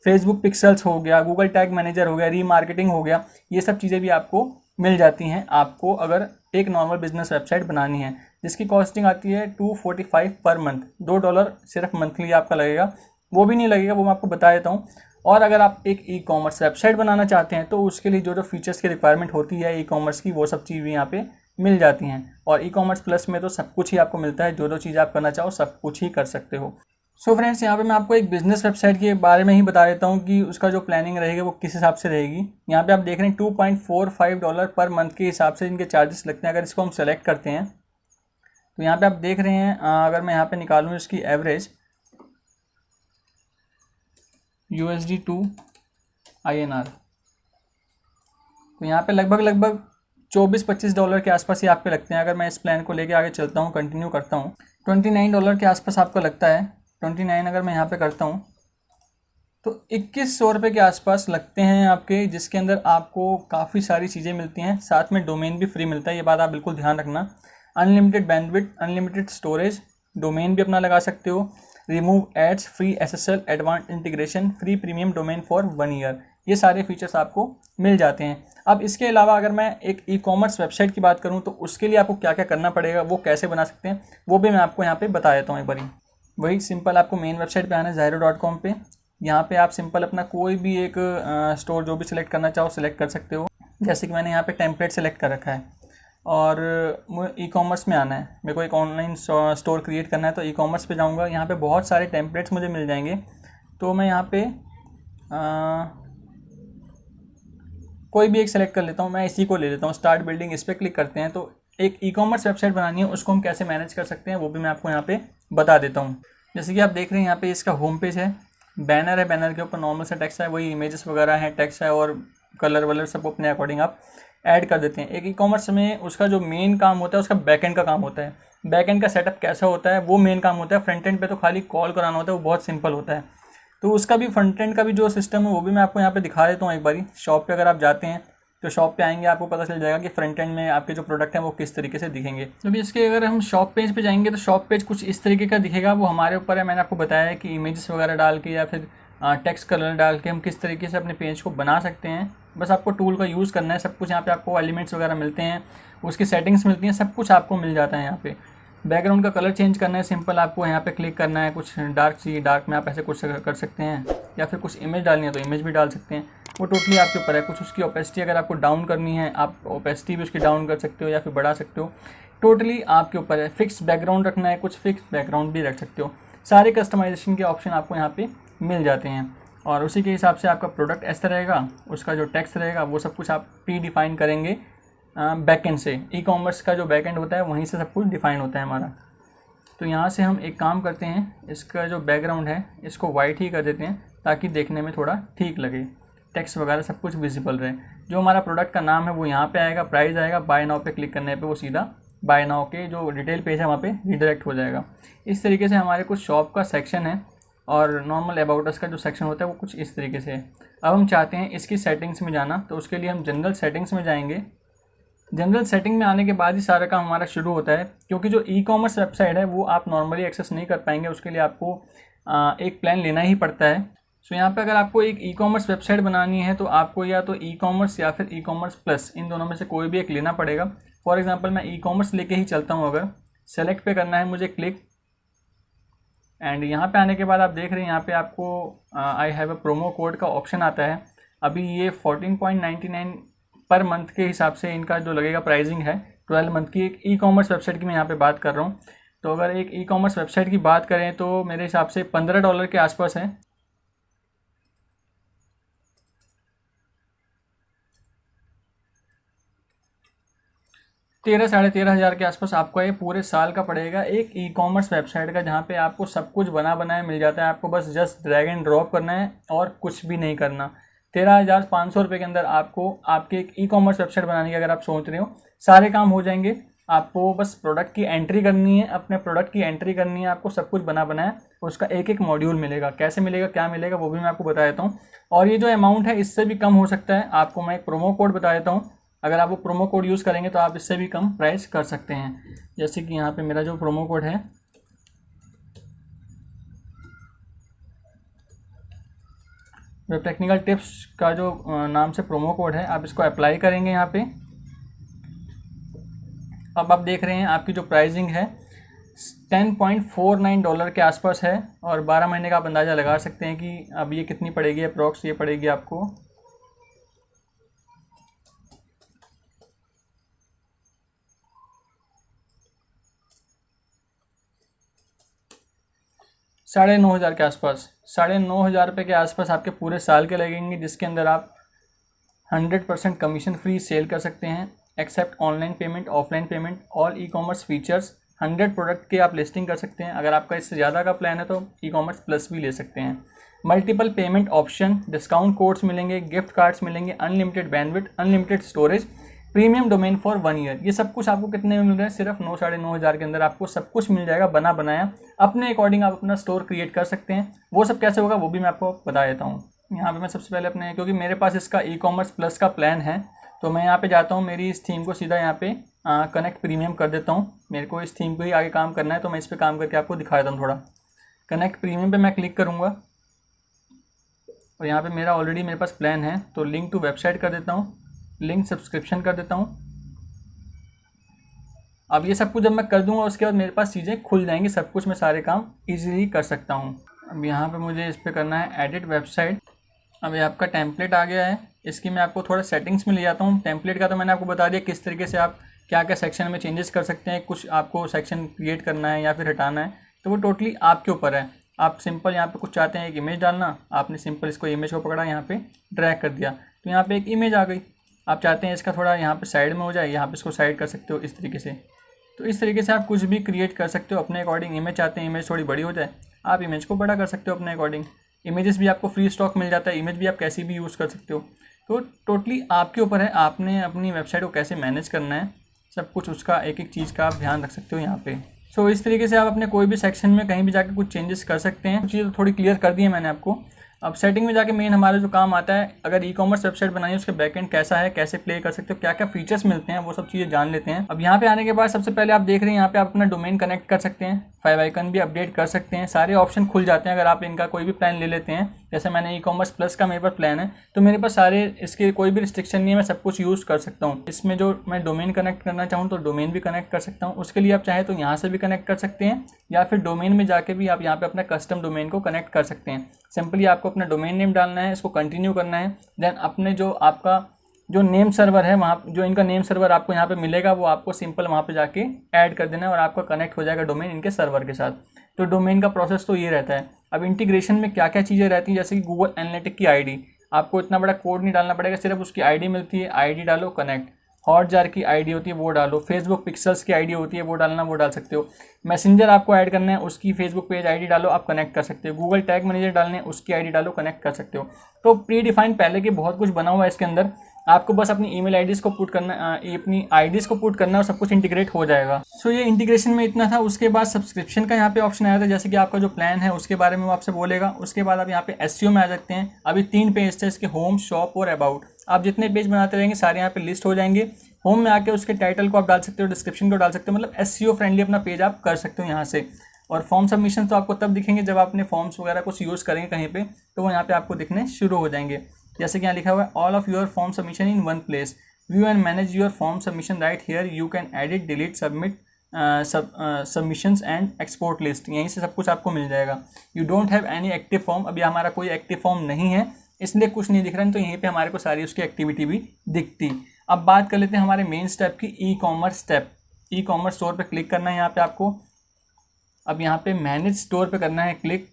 फेसबुक पिक्सल्स हो गया, गूगल टैग मैनेजर हो गया, रीमार्केटिंग हो गया। ये सब चीज़ें भी आपको मिल जाती हैं आपको अगर एक नॉर्मल बिजनेस वेबसाइट बनानी है, जिसकी कॉस्टिंग आती है $245 पर मंथ। $2 सिर्फ मंथली आपका लगेगा, वो भी नहीं लगेगा, वो मैं आपको बता देता हूँ। और अगर आप एक ई कॉमर्स वेबसाइट बनाना चाहते हैं तो उसके लिए जो जो फीचर्स की रिक्वायरमेंट होती है ई कॉमर्स की, वो सब चीज़ भी यहाँ पे मिल जाती हैं। और ई कॉमर्स प्लस में तो सब कुछ ही आपको मिलता है, जो जो चीज़ आप करना चाहो सब कुछ ही कर सकते हो। सो फ्रेंड्स, यहाँ पे मैं आपको एक बिजनेस वेबसाइट के बारे में ही बता देता हूँ कि उसका जो प्लानिंग रहेगा वो किस हिसाब से रहेगी। यहाँ पे आप देख रहे हैं $2.45 पर मंथ के हिसाब से इनके चार्जेस लगते हैं। अगर इसको हम सेलेक्ट करते हैं तो यहाँ पे आप देख रहे हैं, अगर मैं यहाँ पे निकालूँ इसकी एवरेज USD to INR, तो यहाँ पे लगभग $24-25 के आसपास ही आपके लगते हैं। अगर मैं इस प्लान को लेके आगे चलता हूँ, कंटिन्यू करता हूँ, $29 के आसपास आपको लगता है। 29 अगर मैं यहाँ पे करता हूँ तो $2100 के आसपास लगते हैं आपके, जिसके अंदर आपको काफ़ी सारी चीज़ें मिलती हैं, साथ में डोमेन भी फ्री मिलता है। ये बात आप बिल्कुल ध्यान रखना। Unlimited bandwidth, unlimited storage, domain भी अपना लगा सकते हो, remove ads, free SSL, advance integration, free premium domain for 1 year, ये सारे फीचर्स आपको मिल जाते हैं। अब इसके अलावा अगर मैं एक ई कॉमर्स वेबसाइट की बात करूं तो उसके लिए आपको क्या क्या करना पड़ेगा, वो कैसे बना सकते हैं, वो भी मैं आपको यहाँ पे बता देता हूँ एक बारी। वही सिंपल आपको मेन वेबसाइट पे आना है Xero.com पे। यहाँ पे आप सिंपल अपना कोई भी एक स्टोर जो भी सिलेक्ट करना चाहो सिलेक्ट कर सकते हो। जैसे कि मैंने यहाँ पे टेम्पलेट सेलेक्ट कर रखा है और मुझे ई कॉमर्स में आना है, मेरे को एक ऑनलाइन स्टोर क्रिएट करना है, तो ई कॉमर्स पे जाऊँगा। यहाँ पे बहुत सारे टेम्पलेट्स मुझे मिल जाएंगे, तो मैं यहाँ पे कोई भी एक सेलेक्ट कर लेता हूँ। मैं इसी को ले लेता हूँ, स्टार्ट बिल्डिंग, इस पर क्लिक करते हैं। तो एक ई कॉमर्स वेबसाइट बनानी है, उसको हम कैसे मैनेज कर सकते हैं वो भी मैं आपको यहाँ पे बता देता हूँ। जैसे कि आप देख रहे हैं यहाँ पे इसका होम पेज है, बैनर है, बैनर के ऊपर नॉर्मल सा टेक्स्ट है, वही इमेजेस वगैरह हैं, टेक्स्ट है और कलर वलर सब अपने अकॉर्डिंग आप ऐड कर देते हैं। एक ई कॉमर्स में उसका जो मेन काम होता है उसका बैकएंड का काम होता है। बैकएंड का सेटअप कैसा होता है वो मेन काम होता है। फ्रंट एंड पे तो खाली कॉल कराना होता है, वो बहुत सिंपल होता है। तो उसका भी फ्रंट एंड का भी जो सिस्टम है वो भी मैं आपको यहाँ पे दिखा देता हूँ एक बारी। शॉप पे अगर आप जाते हैं तो शॉप पे आएंगे, आपको पता चल जाएगा कि फ्रंट एंड में आपके जो प्रोडक्ट हैं वो किस तरीके से दिखेंगे। तो भी इसके अगर हम शॉप पेज पे जाएंगे तो शॉप पेज कुछ इस तरीके का दिखेगा, वो हमारे ऊपर है। मैंने आपको बताया है कि इमेजेस वगैरह डाल के या फिर टेक्स्ट कलर डाल के हम किस तरीके से अपने पेज को बना सकते हैं। बस आपको टूल का यूज़ करना है। सब कुछ यहाँ पे आपको एलिमेंट्स वगैरह मिलते हैं, उसकी सेटिंग्स मिलती हैं, सब कुछ आपको मिल जाता है यहाँ पे। बैकग्राउंड का कलर चेंज करना है, सिंपल आपको यहाँ पे क्लिक करना है। कुछ डार्क चाहिए, डार्क में आप ऐसे कुछ कर सकते हैं, या फिर कुछ इमेज डालनी है तो इमेज भी डाल सकते हैं। वो टोटली आपके ऊपर है। कुछ उसकी ओपेसिटी अगर आपको डाउन करनी है, आप ओपेसिटी भी उसकी डाउन कर सकते हो या फिर बढ़ा सकते हो, टोटली आपके ऊपर है। फिक्स बैकग्राउंड रखना है, कुछ फिक्स बैकग्राउंड भी रख सकते हो। सारे कस्टमाइजेशन के ऑप्शन आपको यहाँ पे मिल जाते हैं और उसी के हिसाब से आपका प्रोडक्ट ऐसा रहेगा, उसका जो टेक्स्ट रहेगा वो सब कुछ आप प्री डिफाइन करेंगे बैकएंड से। ई कॉमर्स का जो बैकएंड होता है वहीं से सब कुछ डिफाइन होता है हमारा। तो यहाँ से हम एक काम करते हैं, इसका जो बैकग्राउंड है इसको वाइट ही कर देते हैं ताकि देखने में थोड़ा ठीक लगे, टेक्स्ट वगैरह सब कुछ विजिबल रहे। जो हमारा प्रोडक्ट का नाम है वो यहाँ पे आएगा, प्राइस आएगा, बाय नाउ पे क्लिक करने पे वो सीधा बाय नाउ के जो डिटेल पेज है वहाँ पे रिडायरेक्ट हो जाएगा। इस तरीके से हमारे कुछ शॉप का सेक्शन है और नॉर्मल अबाउट अस का जो सेक्शन होता है वो कुछ इस तरीके से है। अब हम चाहते हैं इसकी सेटिंग्स में जाना, तो उसके लिए हम जनरल सेटिंग्स में जाएंगे। जनरल सेटिंग में आने के बाद ही सारा काम हमारा शुरू होता है, क्योंकि जो ई कॉमर्स वेबसाइट है वो आप नॉर्मली एक्सेस नहीं कर पाएंगे, उसके लिए आपको एक प्लान लेना ही पड़ता है। सो यहाँ पे अगर आपको एक ई कॉमर्स वेबसाइट बनानी है तो आपको या तो ई कॉमर्स या फिर ई कॉमर्स प्लस, इन दोनों में से कोई भी एक लेना पड़ेगा। फॉर एग्जांपल मैं ई कॉमर्स लेके ही चलता हूँ। अगर सेलेक्ट पे करना है मुझे क्लिक, एंड यहाँ पे आने के बाद आप देख रहे हैं यहाँ पे आपको I have a promo code का ऑप्शन आता है। अभी ये 14.99 पर मंथ के हिसाब से इनका जो लगेगा प्राइसिंग है 12 मंथ की। एक ई कॉमर्स वेबसाइट की मैं यहाँ पे बात कर रहा हूँ। तो अगर एक ई कॉमर्स वेबसाइट की बात करें तो मेरे हिसाब से $15 के आसपास है। 13 साढ़े 13 हज़ार के आसपास आपको ये पूरे साल का पड़ेगा एक ई कॉमर्स वेबसाइट का, जहाँ पे आपको सब कुछ बना बनाया मिल जाता है। आपको बस जस्ट ड्रैग एंड ड्रॉप करना है और कुछ भी नहीं करना। 13,500 रुपये के अंदर आपको आपके एक ई कॉमर्स वेबसाइट बनाने की अगर आप सोच रहे हो सारे काम हो जाएंगे। आपको बस प्रोडक्ट की एंट्री करनी है, अपने प्रोडक्ट की एंट्री करनी है, आपको सब कुछ बना बनाया उसका एक एक मॉड्यूल मिलेगा। कैसे मिलेगा, क्या मिलेगा, वो भी मैं आपको बता देता हूँ। और ये जो अमाउंट है इससे भी कम हो सकता है। आपको मैं एक प्रोमो कोड बता देता हूँ, अगर आप वो प्रोमो कोड यूज़ करेंगे तो आप इससे भी कम प्राइस कर सकते हैं। जैसे कि यहाँ पे मेरा जो प्रोमो कोड है वेब टेक्निकल टिप्स का जो नाम से प्रोमो कोड है, आप इसको अप्लाई करेंगे यहाँ पे। अब आप देख रहे हैं आपकी जो प्राइसिंग है $10.49 के आसपास है, और 12 महीने का आप अंदाज़ा लगा सकते हैं कि अब ये कितनी पड़ेगी। अप्रॉक्स ये पड़ेगी आपको $9,500 के आसपास। $9,500 के आसपास आपके पूरे साल के लगेंगे, जिसके अंदर आप 100% कमीशन फ्री सेल कर सकते हैं, accept online payment, offline payment, all e commerce features, 100 product के आप लिस्टिंग कर सकते हैं। अगर आपका इससे ज़्यादा का प्लान है तो ई कॉमर्स प्लस भी ले सकते हैं। Multiple payment option, discount codes मिलेंगे, गिफ्ट कार्ड्स मिलेंगे, unlimited bandwidth, unlimited storage, premium domain for 1 year. ये सब कुछ आपको कितने में मिल रहा है? सिर्फ 9 साढ़े 9 हज़ार के अंदर आपको सब कुछ मिल जाएगा, बना बनाया। अपने अकॉर्डिंग आप अपना स्टोर क्रिएट कर सकते हैं। वो सब कैसे होगा वो भी मैं आपको बता देता हूँ। यहाँ पे मैं सबसे पहले अपने, क्योंकि मेरे पास इसका ई कॉमर्स प्लस का प्लान है, तो मैं यहाँ पे जाता हूँ, मेरी इस थीम को सीधा यहाँ पे कनेक्ट प्रीमियम कर देता हूँ। मेरे को इस थीम को ही आगे काम करना है, तो मैं इस पर काम करके आपको दिखा देता हूँ। थोड़ा कनेक्ट प्रीमियम पे मैं क्लिक करूँगा और यहाँ पे मेरा ऑलरेडी मेरे पास प्लान है, तो लिंक टू वेबसाइट कर देता हूँ, लिंक सब्सक्रिप्शन कर देता हूँ। अब ये सब कुछ जब मैं कर दूंगा उसके बाद मेरे पास चीज़ें खुल जाएंगी, सब कुछ मैं सारे काम इजीली कर सकता हूँ। अब यहाँ पे मुझे इस पर करना है एडिट वेबसाइट। अब ये आपका टेम्पलेट आ गया है, इसकी मैं आपको थोड़ा सेटिंग्स में ले जाता हूँ। टेम्पलेट का तो मैंने आपको बता दिया किस तरीके से आप क्या क्या सेक्शन में चेंजेस कर सकते हैं। कुछ आपको सेक्शन क्रिएट करना है या फिर हटाना है, तो वो टोटली आपके ऊपर है। आप सिंपल यहाँ पे कुछ चाहते हैं एक इमेज डालना, आपने सिंपल इसको इमेज को पकड़ा, यहाँ पे ड्रैग कर दिया, तो यहाँ पे एक इमेज आ गई। आप चाहते हैं इसका थोड़ा यहाँ पे साइड में हो जाए, यहाँ पे इसको साइड कर सकते हो इस तरीके से। तो इस तरीके से आप कुछ भी क्रिएट कर सकते हो अपने अकॉर्डिंग। इमेज चाहते हैं इमेज थोड़ी बड़ी हो जाए, आप इमेज को बड़ा कर सकते हो अपने अकॉर्डिंग। इमेजेस भी आपको फ्री स्टॉक मिल जाता है, इमेज भी आप कैसी भी यूज़ कर सकते हो। तो टोटली आपके ऊपर है, आपने अपनी वेबसाइट को कैसे मैनेज करना है, सब कुछ उसका एक एक चीज़ का आप ध्यान रख सकते हो यहाँ पे। सो इस तरीके से आप अपने कोई भी सेक्शन में कहीं भी जाके कुछ चेंजेस कर सकते हैं। कुछ चीज़ें थोड़ी क्लियर कर दी है मैंने आपको। अब सेटिंग में जाके मेन हमारा जो काम आता है, अगर ई कॉमर्स वेबसाइट बनाई है उसके बैकएंड कैसा है, कैसे प्ले कर सकते हो, क्या क्या फीचर्स मिलते हैं, वो सब चीज़ें जान लेते हैं। अब यहाँ पे आने के बाद सबसे पहले आप देख रहे हैं यहाँ पे आप अपना डोमेन कनेक्ट कर सकते हैं, 5 आइकन भी अपडेट कर सकते हैं, सारे ऑप्शन खुल जाते हैं अगर आप इनका कोई भी प्लान ले लेते हैं। जैसे मैंने ई कॉमर्स प्लस का मेरे पास प्लान है, तो मेरे पास सारे इसके कोई भी रिस्ट्रिक्शन नहीं है, मैं सब कुछ यूज़ कर सकता हूँ। इसमें जो मैं डोमेन कनेक्ट करना चाहूँ तो डोमेन भी कनेक्ट कर सकता हूँ। उसके लिए आप चाहे तो यहाँ से भी कनेक्ट कर सकते हैं, या फिर डोमेन में जाके भी आप यहाँ पे अपना कस्टम डोमेन को कनेक्ट कर सकते हैं। सिंपली आपको अपना डोमेन नेम डालना है, इसको कंटिन्यू करना है, देन अपने जो आपका जो नेम सर्वर है वहाँ जो इनका नेम सर्वर आपको यहाँ पे मिलेगा वो आपको सिंपल वहाँ पे जाके ऐड कर देना है और आपका कनेक्ट हो जाएगा डोमेन इनके सर्वर के साथ। तो डोमेन का प्रोसेस तो ये रहता है। अब इंटीग्रेशन में क्या क्या चीज़ें रहती हैं, जैसे कि गूगल एनालिटिक की आईडी, आपको इतना बड़ा कोड नहीं डालना पड़ेगा, सिर्फ उसकी आईडी मिलती है, आईडी डालो कनेक्ट। हॉटजार की आईडी होती है वो डालो, फेसबुक पिक्सल्स की आईडी होती है वो डालना, वो डाल सकते हो। मैसेंजर आपको ऐड करना है, उसकी फेसबुक पेज आईडी डालो, आप कनेक्ट कर सकते हो। गूगल टैग मैनेजर डालने, उसकी आईडी डालो, कनेक्ट कर सकते हो। तो प्री डिफाइन पहले के बहुत कुछ बना हुआ है इसके अंदर, आपको बस अपनी ईमेल आईडीज़ को पुट करना, अपनी आईडीज़ को पुट करना और सब कुछ इंटीग्रेट हो जाएगा। सो ये इंटीग्रेशन में इतना था। उसके बाद सब्सक्रिप्शन का यहाँ पे ऑप्शन आया था, जैसे कि आपका जो प्लान है उसके बारे में वो आपसे बोलेगा। उसके बाद आप यहाँ पे एसईओ में आ सकते हैं। अभी 3 पेज थे इसके, होम, शॉप और अबाउट। आप जितने पेज बनाते रहेंगे सारे यहाँ पे लिस्ट हो जाएंगे। होम में आके उसके टाइटल को आप डाल सकते हो, डिस्क्रिप्शन को डाल सकते हो, मतलब एसईओ फ्रेंडली अपना पेज आप कर सकते हो यहाँ से। और फॉर्म सबमिशन तो आपको तब दिखेंगे जब आप अपने फॉर्म्स वगैरह कुछ यूज़ करेंगे कहीं पे, तो वो यहाँ पे आपको दिखने शुरू हो जाएंगे। जैसे कि यहाँ लिखा हुआ है all of your form submission in one place, view and manage your form submission right here, you can edit, delete, submit submissions and export list. यहीं से सब कुछ आपको मिल जाएगा। You don't have any active form, अभी हमारा कोई active form नहीं है इसलिए कुछ नहीं दिख रहा है, तो यहीं पे हमारे को सारी उसकी एक्टिविटी भी दिखती। अब बात कर लेते हैं हमारे मेन स्टेप की, e commerce step. E commerce store पे क्लिक करना है यहाँ पे आपको। अब यहाँ पे मैनेज स्टोर पे करना है क्लिक।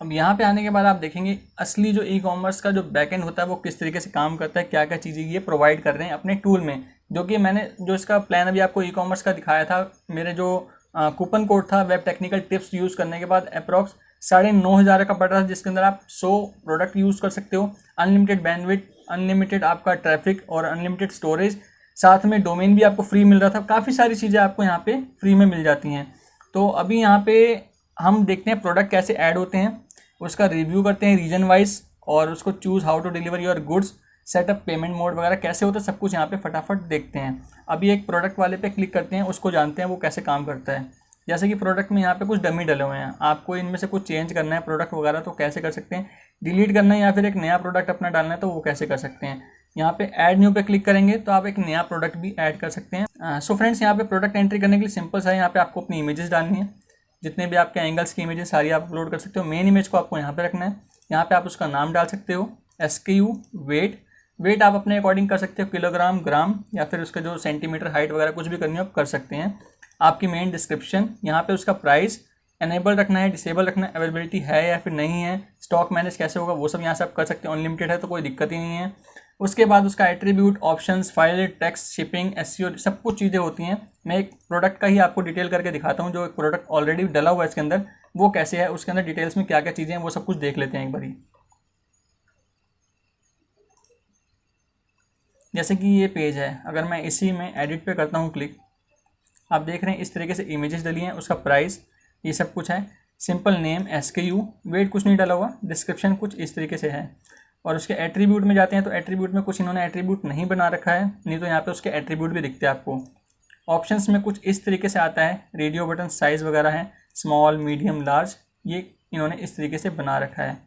अब यहाँ पे आने के बाद आप देखेंगे असली जो ई कॉमर्स का जो बैकएंड होता है वो किस तरीके से काम करता है, क्या क्या चीज़ें ये प्रोवाइड कर रहे हैं अपने टूल में। जो कि मैंने जो इसका प्लान अभी आपको ई कॉमर्स का दिखाया था, मेरे जो कूपन कोड था वेब टेक्निकल टिप्स यूज़ करने के बाद अप्रॉक्स 9,500 का पड़ रहा था, जिसके अंदर आप 100 प्रोडक्ट यूज़ कर सकते हो, अनलिमिटेड बैंडविड्थ, अनलिमिटेड आपका ट्रैफिक और अनलिमिटेड स्टोरेज, साथ में डोमेन भी आपको फ्री मिल रहा था। काफ़ी सारी चीज़ें आपको यहाँ पे फ्री में मिल जाती हैं। तो अभी यहाँ पे हम देखते हैं प्रोडक्ट कैसे ऐड होते हैं, उसका रिव्यू करते हैं रीजन वाइज, और उसको choose how to deliver your goods, setup, payment mode वगैरह कैसे होता है, सब कुछ यहाँ पे फटाफट देखते हैं। अभी एक प्रोडक्ट वाले पे क्लिक करते हैं, उसको जानते हैं वो कैसे काम करता है। जैसे कि प्रोडक्ट में यहाँ पे कुछ डमी डले हुए हैं, आपको इनमें से कुछ चेंज करना है प्रोडक्ट वगैरह तो कैसे कर सकते हैं, डिलीट करना है या फिर एक नया प्रोडक्ट अपना डालना है तो वो कैसे कर सकते हैं। यहाँ पे ऐड न्यू पे क्लिक करेंगे तो आप एक नया प्रोडक्ट भी ऐड कर सकते हैं। सो फ्रेंड्स, यहाँ पे प्रोडक्ट एंट्री करने के लिए सिंपल सा है, यहाँ पे आपको अपनी इमेजेस डालनी है, जितने भी आपके एंगल्स की इमेजेस सारी आप अपलोड कर सकते हो। मेन इमेज को आपको यहाँ पे रखना है, यहाँ पे आप उसका नाम डाल सकते हो, SKU, वेट आप अपने अकॉर्डिंग कर सकते हो, किलोग्राम, ग्राम या फिर उसका जो सेंटीमीटर हाइट वगैरह कुछ भी करनी हो आप कर सकते हैं। आपकी मेन डिस्क्रिप्शन, यहाँ पे उसका प्राइस, एनेबल रखना है, डिसेबल रखना है, अवेलेबिलिटी है या फिर नहीं है, स्टॉक मैनेज कैसे होगा वो सब यहाँ से आप कर सकते हो। अनलिमिटेड है तो कोई दिक्कत ही नहीं है। उसके बाद उसका attribute, options, file, text, shipping, SEO, सब कुछ चीज़ें होती हैं। मैं एक प्रोडक्ट का ही आपको डिटेल करके दिखाता हूँ, जो एक प्रोडक्ट ऑलरेडी डला हुआ है इसके अंदर, वो कैसे है, उसके अंदर डिटेल्स में क्या क्या चीज़ें हैं वो सब कुछ देख लेते हैं एक बारी। जैसे कि ये पेज है, अगर मैं इसी में एडिट पे करता हूँ क्लिक, आप देख रहे हैं इस तरीके से इमेजेस डली हैं, उसका प्राइस, ये सब कुछ है, सिंपल नेम, SKU, वेट कुछ नहीं डाला हुआ, डिस्क्रिप्शन कुछ इस तरीके से है। और उसके एट्रीब्यूट में जाते हैं तो एट्रीब्यूट में कुछ इन्होंने एट्रीब्यूट नहीं बना रखा है, नहीं तो यहाँ पे उसके एट्रीब्यूट भी दिखते हैं आपको। ऑप्शंस में कुछ इस तरीके से आता है, रेडियो बटन साइज़ वगैरह है, स्मॉल, मीडियम, लार्ज, ये इन्होंने इस तरीके से बना रखा है।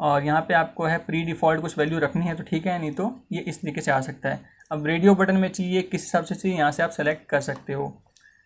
और यहाँ पे आपको है प्री डिफ़ॉल्ट कुछ वैल्यू रखनी है तो ठीक है, नहीं तो ये इस तरीके से आ सकता है। अब रेडियो बटन में चाहिए किस हिसाब से चाहिए, यहाँ से आप सेलेक्ट कर सकते हो।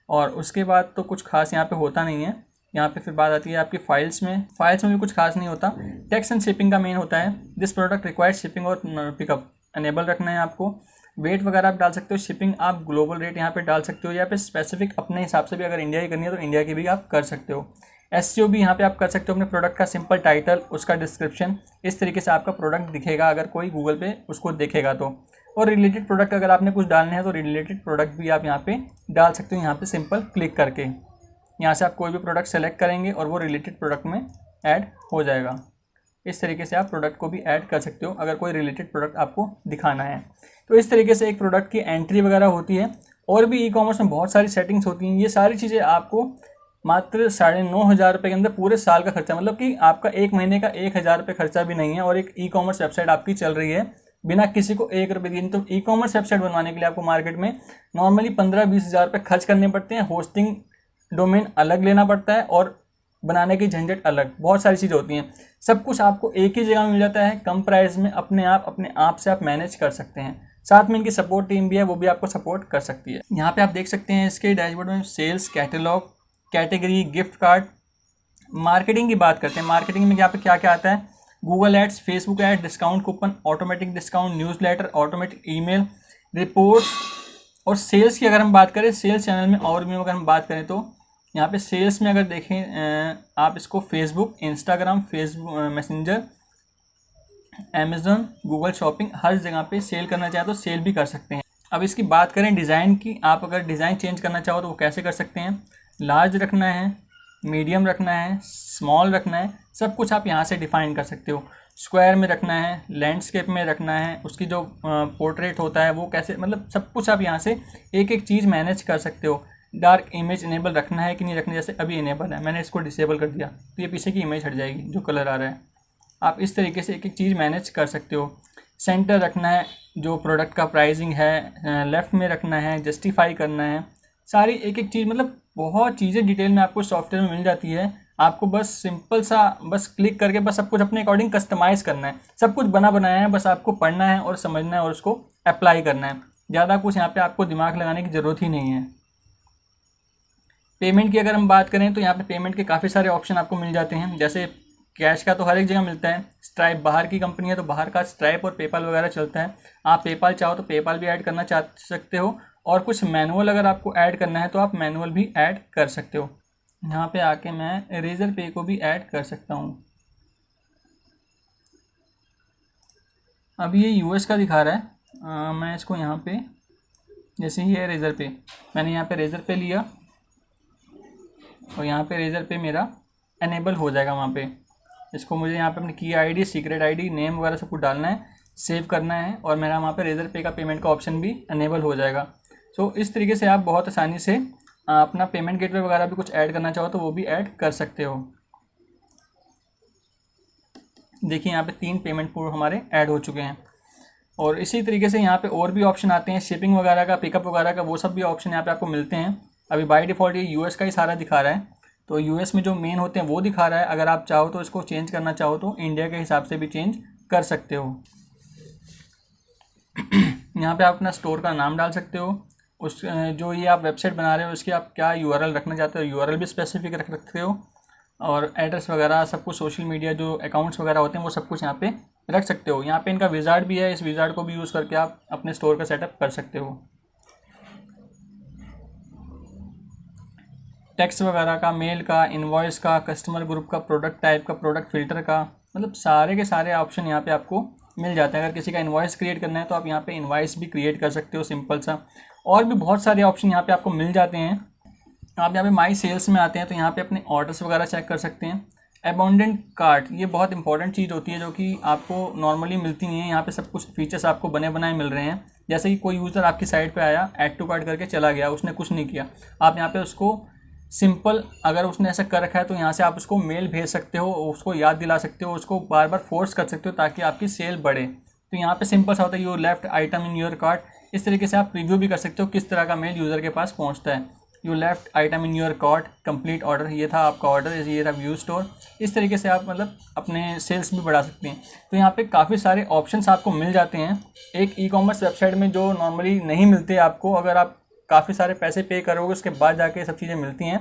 और उसके बाद तो कुछ खास यहाँ पे होता नहीं है। यहाँ पे फिर बात आती है आपकी फाइल्स में भी कुछ खास नहीं होता। टैक्स एंड शिपिंग का मेन होता है, दिस प्रोडक्ट रिक्वायर्ड शिपिंग और पिकअप, एनेबल रखना है आपको। वेट वगैरह आप डाल सकते हो, शिपिंग आप ग्लोबल रेट यहाँ पे डाल सकते हो, या फिर स्पेसिफिक अपने हिसाब से भी अगर इंडिया की करनी है तो इंडिया की भी आप कर सकते हो। SEO भी यहाँ पे आप कर सकते हो अपने प्रोडक्ट का, सिंपल टाइटल, उसका डिस्क्रिप्शन, इस तरीके से आपका प्रोडक्ट दिखेगा अगर कोई गूगल पे उसको देखेगा तो। और रिलेटेड प्रोडक्ट अगर आपने कुछ डालने हैं तो रिलेटेड प्रोडक्ट भी आप यहाँ पे डाल सकते हो, यहाँ पे सिंपल क्लिक करके। यहाँ से आप कोई भी प्रोडक्ट सेलेक्ट करेंगे और वो रिलेटेड प्रोडक्ट में ऐड हो जाएगा। इस तरीके से आप प्रोडक्ट को भी ऐड कर सकते हो अगर कोई रिलेटेड प्रोडक्ट आपको दिखाना है। तो इस तरीके से एक प्रोडक्ट की एंट्री वगैरह होती है। और भी ई कॉमर्स में बहुत सारी सेटिंग्स होती हैं, ये सारी चीज़ें आपको मात्र 9,500 रुपये के अंदर पूरे साल का खर्चा, मतलब कि आपका एक महीने का 1,000 रुपये खर्चा भी नहीं है, और एक ई कॉमर्स वेबसाइट आपकी चल रही है बिना किसी को 1 रुपये दिए। तो ई कॉमर्स वेबसाइट बनवाने के लिए आपको मार्केट में नॉर्मली 15-20 हज़ार रुपये खर्च करने पड़ते हैं, होस्टिंग डोमेन अलग लेना पड़ता है और बनाने की झंझट अलग, बहुत सारी चीज़ें होती हैं। सब कुछ आपको एक ही जगह में मिल जाता है कम प्राइस में, अपने आप से आप मैनेज कर सकते हैं। साथ में इनकी सपोर्ट टीम भी है, वो भी आपको सपोर्ट कर सकती है। यहाँ पे आप देख सकते हैं इसके डैशबोर्ड में sales, catalogue, category, gift card. Marketing की बात करते हैं, मार्केटिंग में यहाँ पे क्या क्या आता है, Google ads, Facebook ad, discount coupon, automatic discount, newsletter, automatic email, reports. और सेल्स की अगर हम बात करें, सेल्स चैनल में और भी अगर हम बात करें तो यहाँ पे सेल्स में अगर देखें आप इसको Facebook, Instagram, Facebook messenger, Amazon, Google shopping, हर जगह पे सेल करना चाहे तो सेल भी कर सकते हैं। अब इसकी बात करें डिज़ाइन की, आप अगर डिज़ाइन चेंज करना चाहो तो वो कैसे कर सकते हैं। लार्ज रखना है, मीडियम रखना है, स्मॉल रखना है, सब कुछ आप यहाँ से डिफ़ाइन कर सकते हो। स्क्वायर में रखना है, लैंडस्केप में रखना है, उसकी जो पोर्ट्रेट होता है वो कैसे, मतलब सब कुछ आप यहाँ से एक एक चीज़ मैनेज कर सकते हो। डार्क इमेज इनेबल रखना है कि नहीं रखना, जैसे अभी इनेबल है, मैंने इसको डिसेबल कर दिया तो ये पीछे की इमेज हट जाएगी जो कलर आ रहा है। आप इस तरीके से एक एक चीज़ मैनेज कर सकते हो। सेंटर रखना है, जो प्रोडक्ट का प्राइसिंग है लेफ़्ट में रखना है, जस्टिफाई करना है, सारी एक एक चीज़, मतलब बहुत चीज़ें डिटेल में आपको सॉफ्टवेयर में मिल जाती है। आपको बस सिंपल सा बस क्लिक करके बस सब कुछ अपने अकॉर्डिंग कस्टमाइज़ करना है। सब कुछ बना बनाया है, बस आपको पढ़ना है और समझना है और उसको अप्लाई करना है। ज़्यादा कुछ यहाँ पे आपको दिमाग लगाने की ज़रूरत ही नहीं है। पेमेंट की अगर हम बात करें तो यहाँ पे पेमेंट के काफ़ी सारे ऑप्शन आपको मिल जाते हैं। जैसे कैश का तो हर एक जगह मिलता है, स्ट्राइप बाहर की कंपनी है तो बाहर का स्ट्राइप और पेपाल वगैरह चलता है। आप पेपाल चाहो तो पेपाल भी ऐड करना चाह सकते हो, और कुछ मैनुअल अगर आपको ऐड करना है तो आप मैनुअल भी ऐड कर सकते हो। यहाँ पे आके मैं रेजर पे को भी ऐड कर सकता हूँ। अब ये यूएस का दिखा रहा है, मैं इसको यहाँ पे, जैसे ये है रेजर पे, मैंने यहाँ पे रेजर पे लिया और यहाँ पे रेजर पे मेरा एनेबल हो जाएगा। वहाँ पे इसको मुझे यहाँ पे अपनी की आईडी, सीक्रेट आईडी, नेम वगैरह सब कुछ डालना है, सेव करना है, और मेरा वहाँ पे रेजर पे का पेमेंट का ऑप्शन भी एनेबल हो जाएगा। सो इस तरीके से आप बहुत आसानी से अपना पेमेंट गेटवे वगैरह भी कुछ ऐड करना चाहो तो वो भी ऐड कर सकते हो। देखिए यहाँ पे 3 पेमेंट पूरे हमारे ऐड हो चुके हैं। और इसी तरीके से यहाँ पे और भी ऑप्शन आते हैं, शिपिंग वगैरह का, पिकअप वगैरह का, वो सब भी ऑप्शन यहाँ पे आपको मिलते हैं। अभी बाय डिफ़ॉल्ट ये यूएस का ही सारा दिखा रहा है, तो यूएस में जो मेन होते हैं वो दिखा रहा है। अगर आप चाहो तो इसको चेंज करना चाहो तो इंडिया के हिसाब से भी चेंज कर सकते हो। यहाँ पे आप अपना स्टोर का नाम डाल सकते हो, उस जो ये आप वेबसाइट बना रहे हो उसकी आप क्या यूआरएल रखना चाहते हो, यूआरएल भी स्पेसिफिक रख सकते हो, और एड्रेस वगैरह सब कुछ, सोशल मीडिया जो अकाउंट्स वगैरह होते हैं वो सब कुछ यहाँ पे रख सकते हो। यहाँ पे इनका विजार्ड भी है, इस विजार्ड को भी यूज़ करके आप अपने स्टोर का सेटअप कर सकते हो। टेक्स्ट वगैरह का, मेल का, इनवॉइस का, कस्टमर ग्रुप का, प्रोडक्ट टाइप का, प्रोडक्ट फिल्टर का, मतलब सारे के सारे ऑप्शन यहाँ पे आपको मिल जाते हैं। अगर किसी का इनवॉइस क्रिएट करना है तो आप यहाँ पे इनवॉइस भी क्रिएट कर सकते हो, सिंपल सा। और भी बहुत सारे ऑप्शन यहाँ पे आपको मिल जाते हैं। आप यहाँ पे माई सेल्स में आते हैं तो यहाँ पे अपने ऑर्डर्स वगैरह चेक कर सकते हैं। अबाउंडेंट कार्ट, ये बहुत इंपॉर्टेंट चीज़ होती है जो कि आपको नॉर्मली मिलती नहीं है। यहाँ पे सब कुछ फीचर्स आपको बने बनाए मिल रहे हैं। जैसे कि कोई यूज़र आपकी साइट पे आया, ऐड टू कार्ट करके चला गया, उसने कुछ नहीं किया, आप यहाँ पे उसको सिंपल, अगर उसने ऐसा कर रखा है तो यहाँ से आप उसको मेल भेज सकते हो, उसको याद दिला सकते हो, उसको बार बार फोर्स कर सकते हो ताकि आपकी सेल बढ़े। तो यहाँ पे सिंपल सा होता है, your left item in your cart. इस तरीके से आप प्रीव्यू भी कर सकते हो किस तरह का मेल यूज़र के पास पहुँचता है। You left item in your cart, complete order, ये था आपका ऑर्डर, ये था व्यू स्टोर। इस तरीके से आप मतलब अपने सेल्स भी बढ़ा सकते हैं। तो यहाँ पे काफ़ी सारे ऑप्शंस आपको मिल जाते हैं एक ई कॉमर्स वेबसाइट में, जो नॉर्मली नहीं मिलते आपको। अगर आप काफ़ी सारे पैसे पे करोगे उसके बाद जाके ये सब चीज़ें मिलती हैं।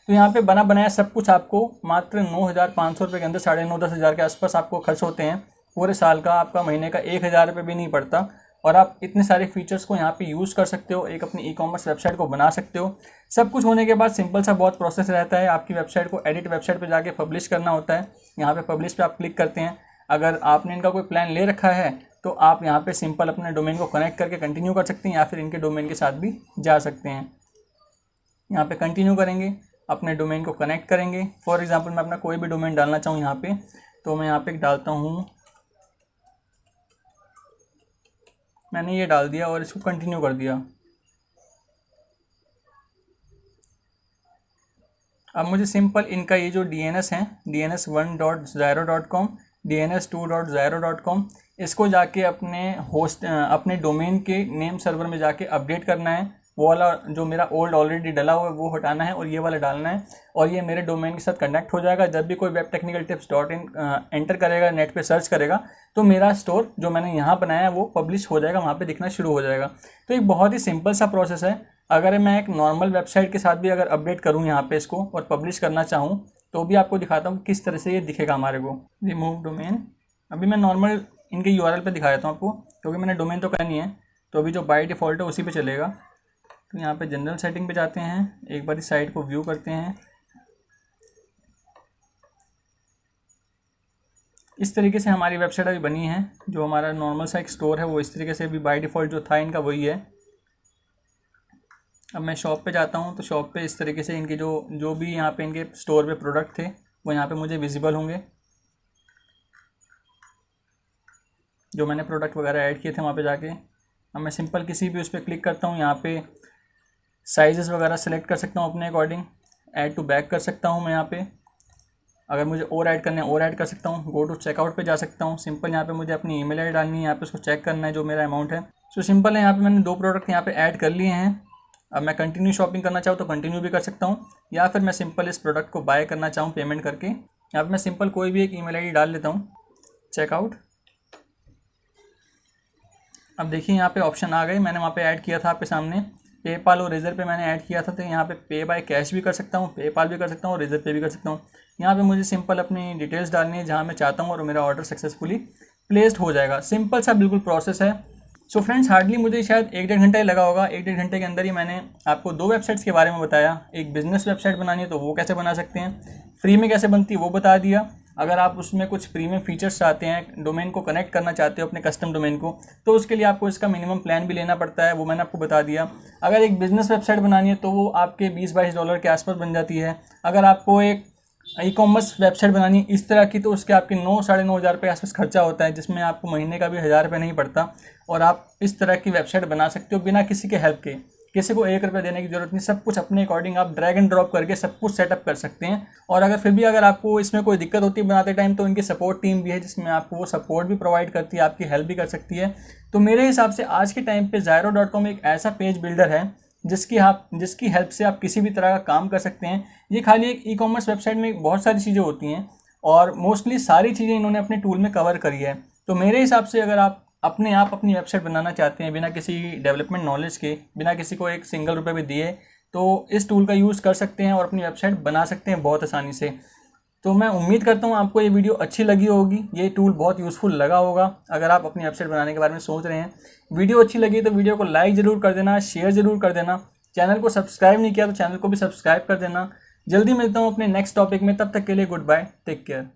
तो यहाँ पे बना बनाया सब कुछ आपको मात्र 9,500 रुपये के अंदर, 9,500 10 हज़ार के आसपास आपको खर्च होते हैं पूरे साल का। आपका महीने का 1,000 रुपये भी नहीं पड़ता, और आप इतने सारे फीचर्स को यहाँ पे यूज़ कर सकते हो, एक अपनी ई कॉमर्स वेबसाइट को बना सकते हो। सब कुछ होने के बाद सिंपल सा बहुत प्रोसेस रहता है। आपकी वेबसाइट को एडिट वेबसाइट पे जाके पब्लिश करना होता है। यहाँ पे पब्लिश पे आप क्लिक करते हैं। अगर आपने इनका कोई प्लान ले रखा है तो आप यहाँ पे सिंपल अपने डोमेन को कनेक्ट करके कंटिन्यू कर सकते हैं, या फिर इनके डोमेन के साथ भी जा सकते हैं। यहाँ पे कंटिन्यू करेंगे, अपने डोमेन को कनेक्ट करेंगे। फॉर एग्जांपल मैं अपना कोई भी डोमेन डालना चाहूँ यहाँ पे, तो मैं यहाँ पे डालता हूँ, मैंने ये डाल दिया और इसको कंटिन्यू कर दिया। अब मुझे सिंपल इनका ये जो DNS है, dns1.0.com, dns2.0.com, इसको जाके अपने अपने डोमेन के नेम सर्वर में जाके अपडेट करना है। वो वाला जो मेरा ओल्ड ऑलरेडी डला हुआ है वो हटाना है और ये वाला डालना है, और ये मेरे डोमेन के साथ कनेक्ट हो जाएगा। जब भी कोई webtechnicaltips.in एंटर करेगा, नेट पे सर्च करेगा, तो मेरा स्टोर जो मैंने यहाँ बनाया है वो पब्लिश हो जाएगा, वहाँ पे दिखना शुरू हो जाएगा। तो एक बहुत ही सिंपल सा प्रोसेस है। अगर मैं एक नॉर्मल वेबसाइट के साथ भी अगर अपडेट करूँ यहाँ पे इसको और पब्लिश करना चाहूँ, तो भी आपको दिखाता हूँ किस तरह से ये दिखेगा हमारे को। रिमूव डोमेन, अभी मैं नॉर्मल इनके URL पे दिखा देता हूँ आपको, क्योंकि मैंने डोमेन तो करनी है, तो अभी जो बाय डिफ़ॉल्ट है उसी पे चलेगा। तो यहाँ पे जनरल सेटिंग पे जाते हैं, एक बार इस साइट को व्यू करते हैं। इस तरीके से हमारी वेबसाइट अभी बनी है। जो हमारा नॉर्मल सा एक स्टोर है वो इस तरीके से अभी बाय डिफ़ॉल्ट जो था इनका वही है। अब मैं शॉप पे जाता हूँ, तो शॉप पे इस तरीके से इनके जो भी यहाँ पे इनके स्टोर पे प्रोडक्ट थे वो यहाँ पे मुझे विजिबल होंगे। जो मैंने प्रोडक्ट वगैरह ऐड किए थे वहाँ पे जाके, अब मैं सिंपल किसी भी उस पर क्लिक करता हूँ। यहाँ पे साइजेस वगैरह सेलेक्ट कर सकता हूँ अपने अकॉर्डिंग, ऐड टू बैक कर सकता हूँ मैं यहाँ पे। अगर मुझे और ऐड करना है और ऐड कर सकता हूँ। गो टू चेकआउट पे जा सकता हूँ। सिंपल यहाँ पे मुझे अपनी ईमेल आईडी डालनी है, यहाँ पे उसको चेक करना है जो मेरा अमाउंट है। सो सिंपल है, यहाँ पे मैंने 2 प्रोडक्ट यहाँ पे ऐड कर लिए हैं। अब मैं कंटिन्यू शॉपिंग करना चाहूँ तो कंटिन्यू भी कर सकता हूँ, या फिर मैं सिंपल इस प्रोडक्ट को बाय करना चाहूँ पेमेंट करके। यहाँ पर मैं सिंपल कोई भी एक ईमेल आईडी डाल लेता हूँ, चेकआउट। अब देखिए यहाँ पे ऑप्शन आ गए, मैंने वहाँ पे ऐड किया था आपके सामने पेपाल और रेजर पे मैंने ऐड किया था। तो यहाँ पे पे बाय कैश भी कर सकता हूँ, पेपाल भी कर सकता हूँ और रेजर पे भी कर सकता हूँ। यहाँ पे मुझे सिंपल अपनी डिटेल्स डालनी है जहाँ मैं चाहता हूँ और मेरा ऑर्डर सक्सेसफुली प्लेस्ड हो जाएगा। सिंपल सा बिल्कुल प्रोसेस है। सो फ्रेंड्स, हार्डली मुझे शायद 1-1.5 घंटा ही लगा होगा। 1-1.5 घंटे के अंदर ही मैंने आपको 2 वेबसाइट्स के बारे में बताया। एक बिजनेस वेबसाइट बनानी है तो वो कैसे बना सकते हैं, फ्री में कैसे बनती है वो बता दिया। अगर आप उसमें कुछ प्रीमियम फीचर्स चाहते हैं, डोमेन को कनेक्ट करना चाहते हो अपने कस्टम डोमेन को, तो उसके लिए आपको इसका मिनिमम प्लान भी लेना पड़ता है, वो मैंने आपको बता दिया। अगर एक बिजनेस वेबसाइट बनानी है तो वो आपके $20-22 के आसपास बन जाती है। अगर आपको एक ई कॉमर्स वेबसाइट बनानी है इस तरह की, तो उसके आपके 9-9.5 हज़ार रुपये आसपास खर्चा होता है, जिसमें आपको महीने का भी 1000 रुपये नहीं पड़ता। और आप इस तरह की वेबसाइट बना सकते हो बिना किसी के हेल्प के। किसी को 1 रुपये देने की जरूरत नहीं, सब कुछ अपने अकॉर्डिंग आप ड्रैग एंड ड्रॉप करके सब कुछ सेटअप कर सकते हैं। और अगर फिर भी अगर आपको इसमें कोई दिक्कत होती है बनाते टाइम, तो इनकी सपोर्ट टीम भी है जिसमें आपको वो सपोर्ट भी प्रोवाइड करती है, आपकी हेल्प भी कर सकती है। तो मेरे हिसाब से आज के टाइम पे Xero.com एक ऐसा पेज बिल्डर है जिसकी हेल्प से आप किसी भी तरह का काम कर सकते हैं। ये खाली एक ई कॉमर्स वेबसाइट में बहुत सारी चीज़ें होती हैं और मोस्टली सारी चीज़ें इन्होंने अपने टूल में कवर करी है। तो मेरे हिसाब से अगर आप अपनी वेबसाइट बनाना चाहते हैं बिना किसी डेवलपमेंट नॉलेज के, बिना किसी को एक सिंगल रुपये भी दिए, तो इस टूल का यूज़ कर सकते हैं और अपनी वेबसाइट बना सकते हैं बहुत आसानी से। तो मैं उम्मीद करता हूँ आपको ये वीडियो अच्छी लगी होगी, ये टूल बहुत यूज़फुल लगा होगा अगर आप अपनी वेबसाइट बनाने के बारे में सोच रहे हैं। वीडियो अच्छी लगी तो वीडियो को लाइक ज़रूर कर देना, शेयर ज़रूर कर देना। चैनल को सब्सक्राइब नहीं किया तो चैनल को भी सब्सक्राइब कर देना। जल्दी मिलता हूँ अपने नेक्स्ट टॉपिक में, तब तक के लिए गुड बाय, टेक केयर।